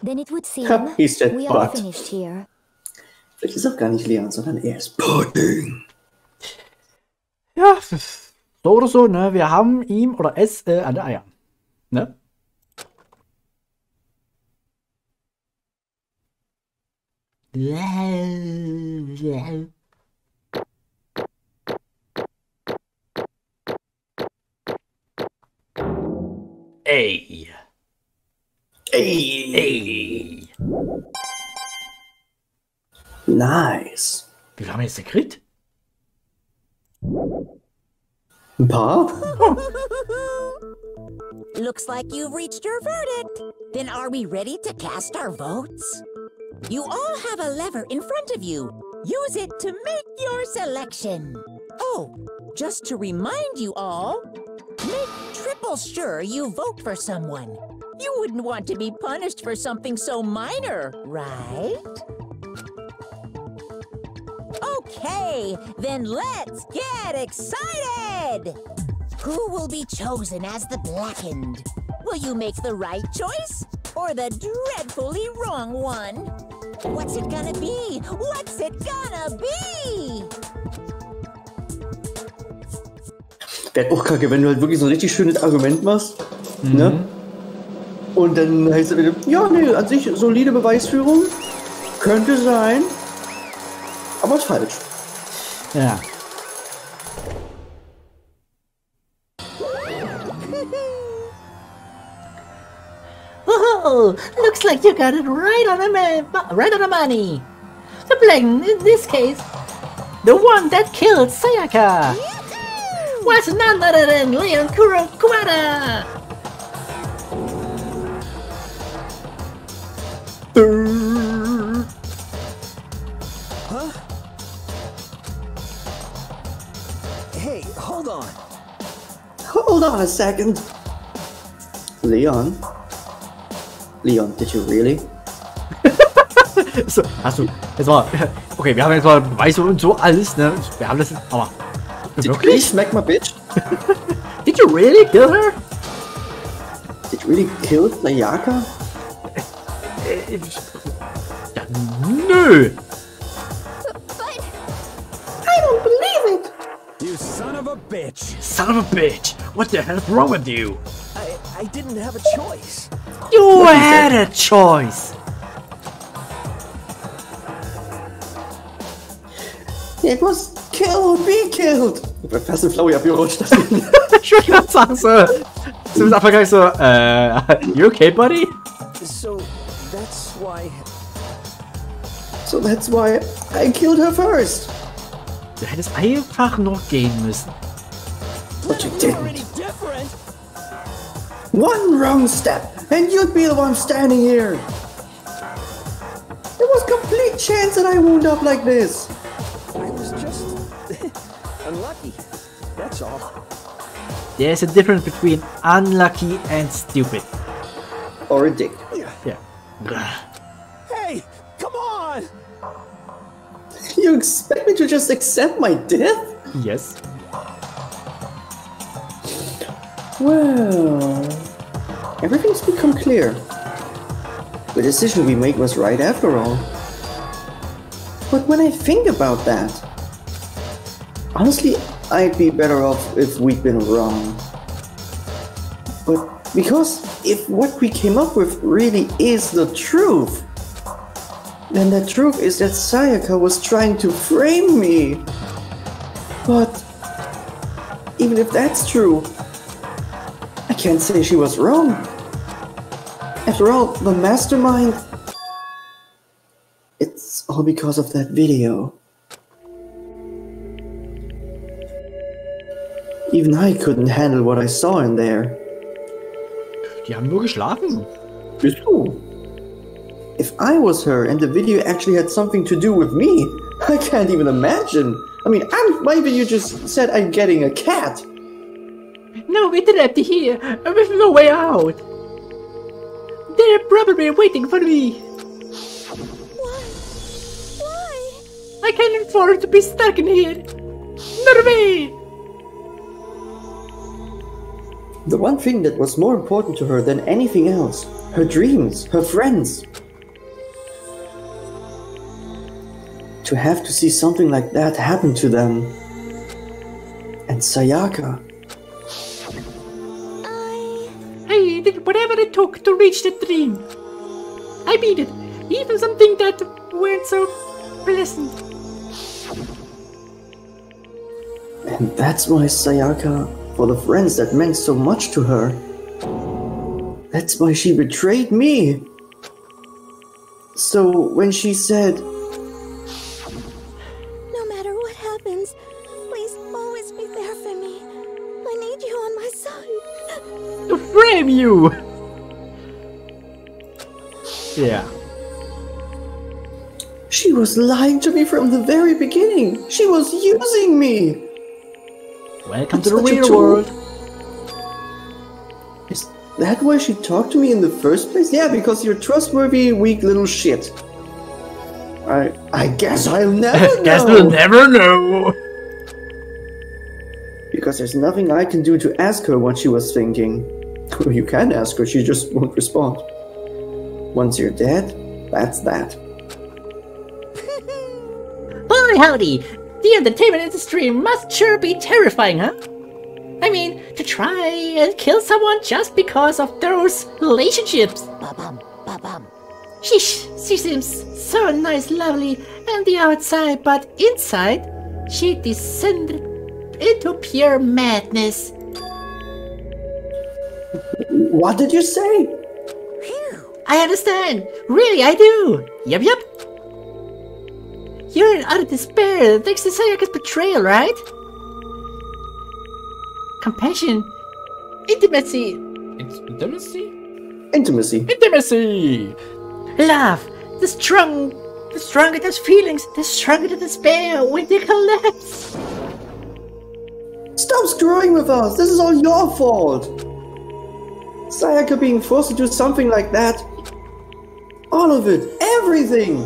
Then it would seem He's dead, we are but- finished here. Vielleicht ist auch gar nicht Leon, sondern er ist Pudding. Ja, so oder so, ne? Wir haben ihm oder es an der Eier. Ne? Ey. Ey. Nice. Wie viel haben wir jetzt gekriegt? Ein paar? Looks like you've reached your verdict. Then are we ready to cast our votes? You all have a lever in front of you. Use it to make your selection. Oh, just to remind you all, make triple sure you vote for someone. You wouldn't want to be punished for something so minor, right? Okay, then let's get excited! Who will be chosen as the Blackened? Will you make the right choice or the dreadfully wrong one? What's it gonna be? What's it gonna be? Wäre auch kacke, wenn du halt wirklich so ein richtig schönes Argument machst, ne? Und dann heißt es wieder, ja, nee, an sich solide Beweisführung, könnte sein, aber ist falsch. Ja. Oh, looks like you got it right on the money. The blame in this case, the one that killed Sayaka, was none other than Leon Kurokwada. Huh? Hey, hold on. Hold on a second. Leon? Leon, did you really? So, hast du. Jetzt mal. Okay, wir haben jetzt mal Beweise und so alles, ne? Wir haben das. Aber. Did you Wirklich? really smack my bitch? Did you really kill her? Did you really kill Sayaka? Ja, nö. But I don't believe it. You son of a bitch! Son of a bitch. What the hell is wrong with you? I didn't have a choice. You had a choice. It was kill or be killed. Ich bin fast in Flowey abgerutscht. Ich wollte gerade sagen, so. Du bist einfach gleich so, you okay, buddy? So that's why. So that's why I killed her first. Du hättest einfach noch gehen müssen. But you Already didn't. different. One wrong step, and you'd be the one standing here. There was complete chance that I wound up like this. I was just unlucky. That's all. There's a difference between unlucky and stupid. Or a dick. Yeah. Hey, come on! You expect me to just accept my death? Yes. Well, everything's become clear. The decision we made was right after all. But when I think about that, honestly, I'd be better off if we'd been wrong. But because if what we came up with really is the truth, then the truth is that Sayaka was trying to frame me. But even if that's true, I can't say she was wrong. After all, the mastermind... It's all because of that video. Even I couldn't handle what I saw in there. Die haben nur geschlafen. Bist du? If I was her and the video actually had something to do with me, I can't even imagine. I mean, my video just said I'm getting a cat. No, we trapped here with no way out. They're probably waiting for me. Why? I can't afford to be stuck in here. Not me. The one thing that was more important to her than anything else, her dreams, her friends. To have to see something like that happen to them. And Sayaka. I did whatever it took to reach that dream. I beat it, even something that weren't so pleasant. And that's why Sayaka, for the friends that meant so much to her, that's why she betrayed me. So when she said, No matter what happens, please always be there for me. I need you on my side. To frame you. Yeah. she was lying to me from the very beginning. She was using me. Welcome to Such the a real tool. world. Is that why she talked to me in the first place? Yeah, because you're trustworthy, weak little shit. I guess I'll never know. Guess we'll never know. Because there's nothing I can do to ask her what she was thinking. Well, you can ask her, she just won't respond. Once you're dead, that's that. Holy howdy! The entertainment industry must sure be terrifying, huh? I mean, to try and kill someone just because of those relationships. Ba-bum, ba-bum. She seems so nice, lovely on the outside, but inside, she descended into pure madness. What did you say? I understand. Really, I do. Yep. You're in utter despair thanks to Sayaka's betrayal, right? Compassion. Intimacy. Intimacy? Intimacy! Love. The stronger those feelings, the stronger the despair when they collapse. Stop screwing with us! This is all your fault! Sayaka being forced to do something like that. All of it. Everything!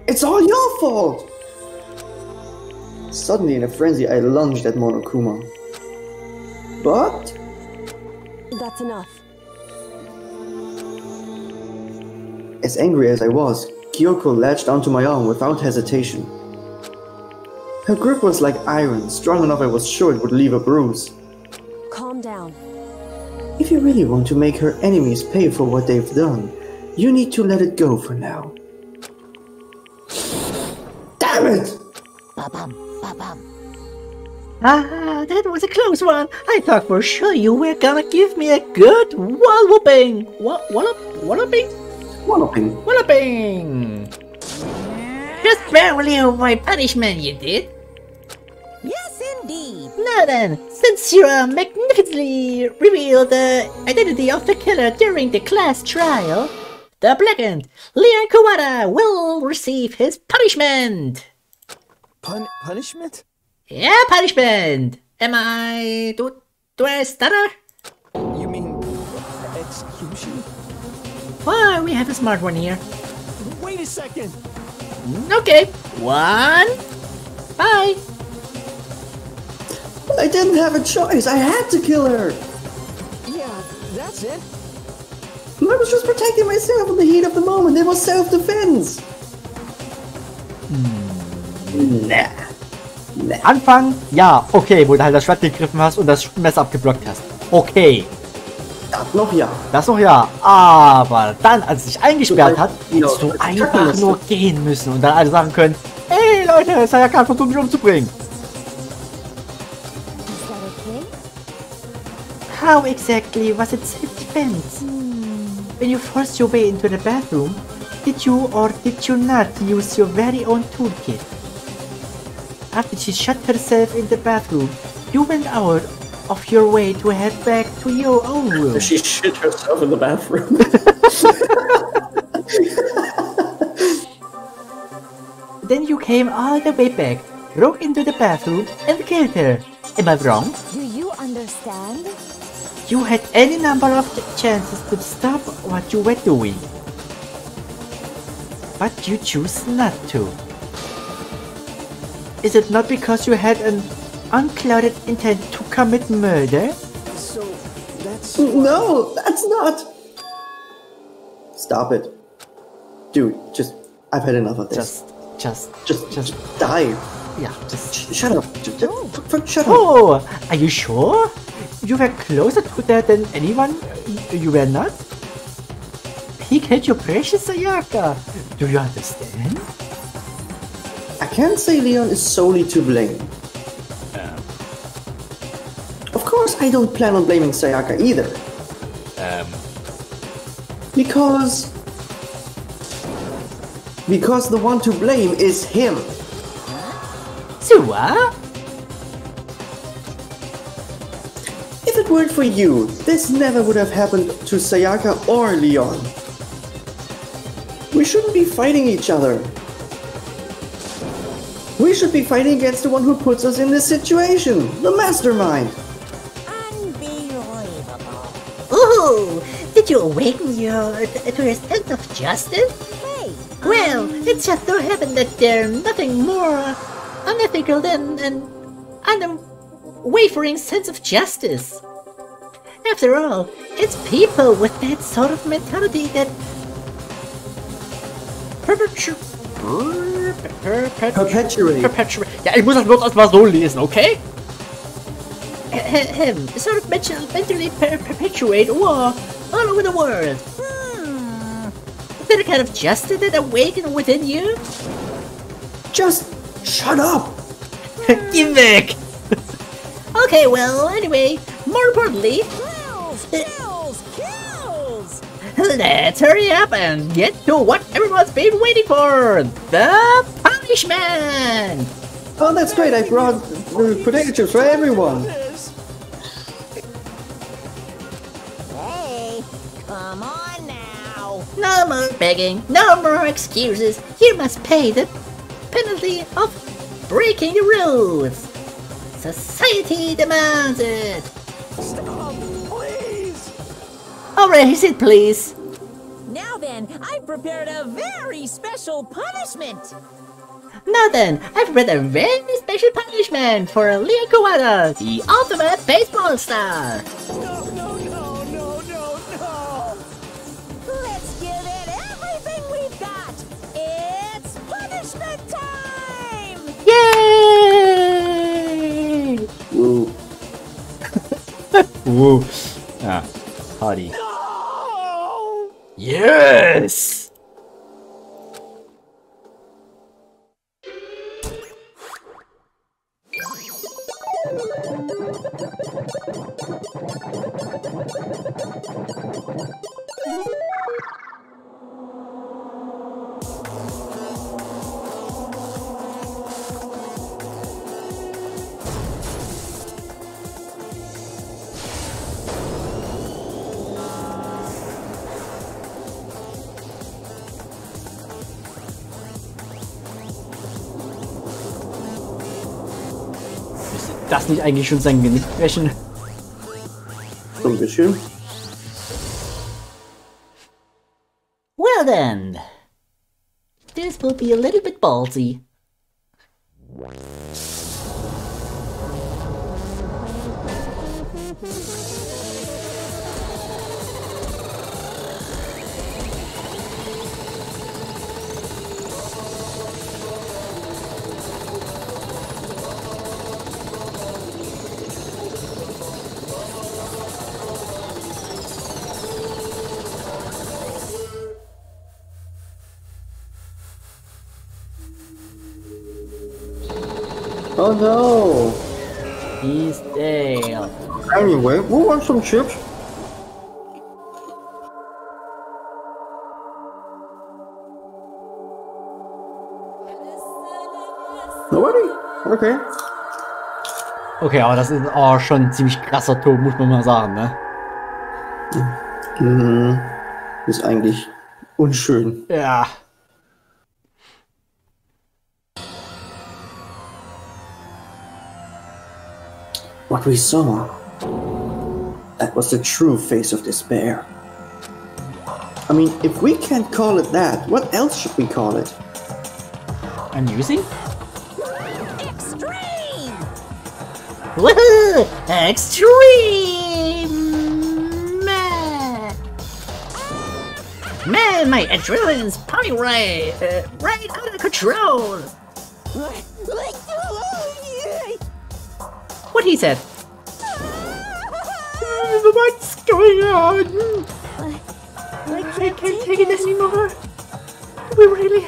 It's all your fault! Suddenly in a frenzy I lunged at Monokuma. But... That's enough. as angry as I was, Kyoko latched onto my arm without hesitation. Her grip was like iron, strong enough I was sure it would leave a bruise. Calm down. If you really want to make her enemies pay for what they've done, you need to let it go for now. Damn it! Ba-bum, ba-bum. Ah, that was a close one. I thought for sure you were gonna give me a good walloping. Walloping? Walloping! Just barely my punishment, you did. Yes, indeed. Now then, since you magnificently revealed the identity of the killer during the class trial, the blackened Leon Kawada will receive his punishment. Punishment? Yeah, punishment. Am I... Do I stutter? You mean execution? Why, we have a smart one here. Wait a second. Okay. 1. Bye. I didn't have a choice. I had to kill her. Yeah, that's it. I was just protecting myself in the heat of the moment. It was self-defense. Nah. Anfang, ja, okay, wo du halt das Schwert gegriffen hast und das Messer abgeblockt hast. Okay. Das noch ja. Das noch ja, aber dann, als es sich eingesperrt hat, hättest du einfach nur gehen müssen und dann alle sagen können, hey Leute, Sayaka hat versucht mich umzubringen. How exactly was it self-defense? When you forced your way into the bathroom, did you or did you not use your very own toolkit? After she shut herself in the bathroom, you went out of your way to head back to your own room. She shit herself in the bathroom. Then you came all the way back, broke into the bathroom, and killed her. Am I wrong? Do you understand? You had any number of chances to stop what you were doing. But you choose not to. Is it not because you had an unclouded intent to commit murder? So, that's... No, that's not... Stop it. Dude, just... I've had enough of this. Just die. Yeah, just... Shut up. Shut up. Oh, are you sure? You were closer to that than anyone? You were not? He killed your precious Sayaka. Do you understand? I can't say Leon is solely to blame. Of course I don't plan on blaming Sayaka either. Because the one to blame is him. Suwa? If it weren't for you, this never would have happened to Sayaka or Leon. We shouldn't be fighting each other. We should be fighting against the one who puts us in this situation, the mastermind. Unbelievable. Ooh, did you awaken to your sense of justice? Hey. Well, it just so happened that there's nothing more unethical than an unwavering sense of justice. After all, it's people with that sort of mentality that perpetuate. Ja, ich muss das Wort erstmal so lesen, okay? Sort of mentally perpetuate war all over the world. Is that a kind of justice that awakened within you? Just shut up! Get back! Okay, well, anyway, more importantly... Kills! Let's hurry up and get to what everyone's been waiting for! The punishment! Oh, that's great, I brought potato chips for everyone! Hey, come on now. No more begging, no more excuses. You must pay the penalty of breaking the rules. Society demands it. Stop, please! Alright, he said please. Now then, I've prepared a very special punishment. Now then, I've read a very special punishment for Leo Kawada, the ultimate baseball star. No! Let's give it everything we've got. It's punishment time! Yay! Woo. Woo. Ja, Party. Yes! Das nicht eigentlich schon sein Genick brechen? So ein bisschen. Well then, this will be a little bit ballsy. Oh no! He's dead. Anyway, who wants some chips? Nobody? Okay. Okay, aber das ist auch schon ein ziemlich krasser Tod, muss man mal sagen, ne? Mhm. Ist eigentlich unschön. Ja. What we saw, that was the true face of despair. I mean, if we can't call it that, what else should we call it? Amusing? Extreme! Woohoo! Extreme! Man, my adrenaline's pumping right out of control. What he said? What's going on? I can't take it anymore. We really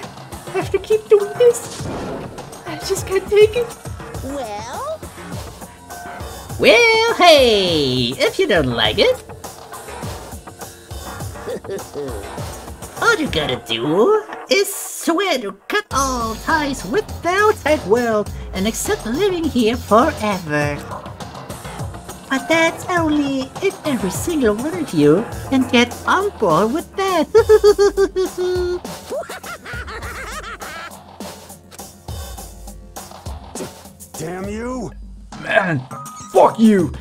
have to keep doing this. I just can't take it. Well, hey, if you don't like it, all you gotta do is swear to cut all ties with the outside world and accept living here forever. But that's only if every single one of you can get on board with that. Damn you! Man, fuck you!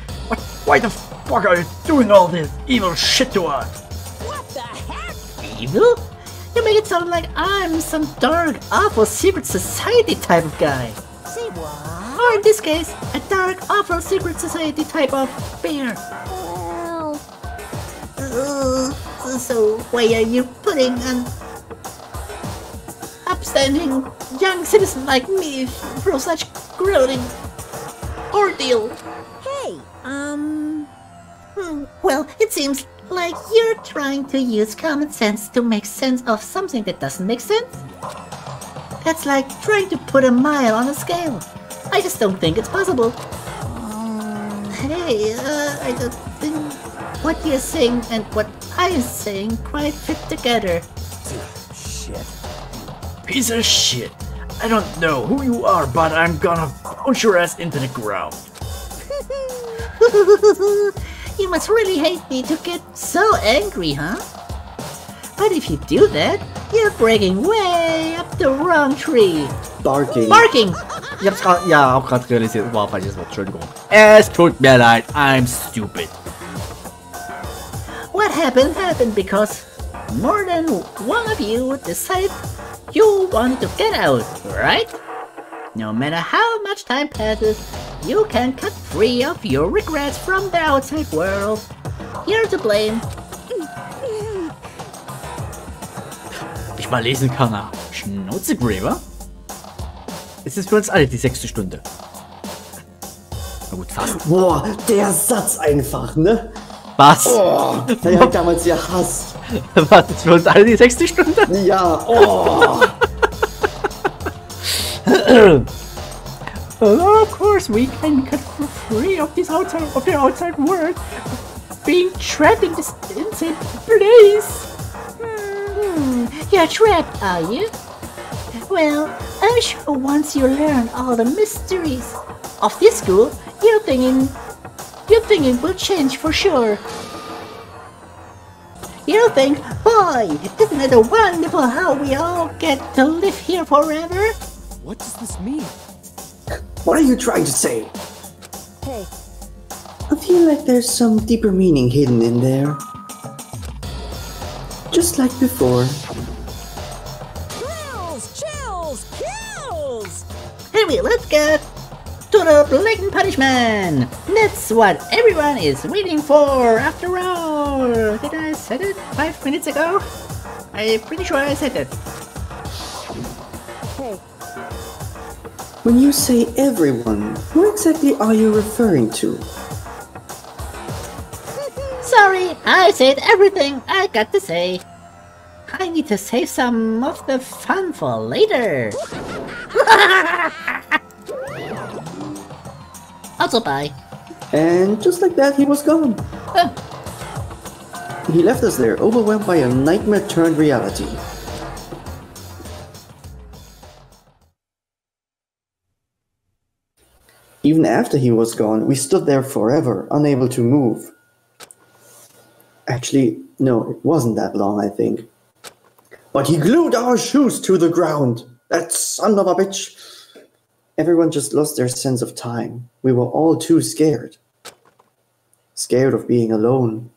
Why the fuck are you doing all this evil shit to us? What the heck? Evil? You make it sound like I'm some dark, awful secret society type of guy. Say what? Or in this case, a dark, awful secret society type of bear. Well, So why are you putting an upstanding young citizen like me through such grueling ordeal? Hey, Well, it seems like you're trying to use common sense to make sense of something that doesn't make sense. That's like trying to put a mile on a scale. I just don't think it's possible. Hey, I don't think what you're saying and what I'm saying quite fit together. Shit. Piece of shit. I don't know who you are, but I'm gonna punch your ass into the ground. You must really hate me to get so angry, huh? But if you do that, you're breaking way up the wrong tree. Barking. Barking! Ich hab's auch gerade realisiert. Wow, falsches Wort. Entschuldigung. Es tut mir leid. I'm stupid. What happened because more than one of you decided you wanted to get out, right? No matter how much time passes, you can cut free of your regrets from the outside world. You're to blame. Ich mal lesen kann. Schnauzegräber? Es ist für uns alle die 6. Stunde. Na gut, fast. Boah, der Satz einfach, ne? Was? Oh, der hat damals gehasst. Was ist für uns alle die 6. Stunde? Ja, oh. Well, of course we can cut free of this the outside world, being trapped in this insane place. You're trapped, are you? Well, I'm sure once you learn all the mysteries of this school, your thinking will change for sure. You'll think, boy, isn't it wonderful how we all get to live here forever? What does this mean? What are you trying to say? Hey, I feel like there's some deeper meaning hidden in there. Just like before. chills, kills! Anyway, let's get to the blatant punishment. That's what everyone is waiting for after all. Did I say it 5 minutes ago? I'm pretty sure I said it. hey, When you say everyone, who exactly are you referring to? Sorry, I said everything I got to say. I need to save some of the fun for later. Also bye. And just like that, he was gone. Oh. He left us there, overwhelmed by a nightmare turned reality. Even after he was gone, we stood there forever, unable to move. Actually, no, it wasn't that long, I think. But he glued our shoes to the ground. That son of a bitch. Everyone just lost their sense of time. We were all too scared. Scared of being alone.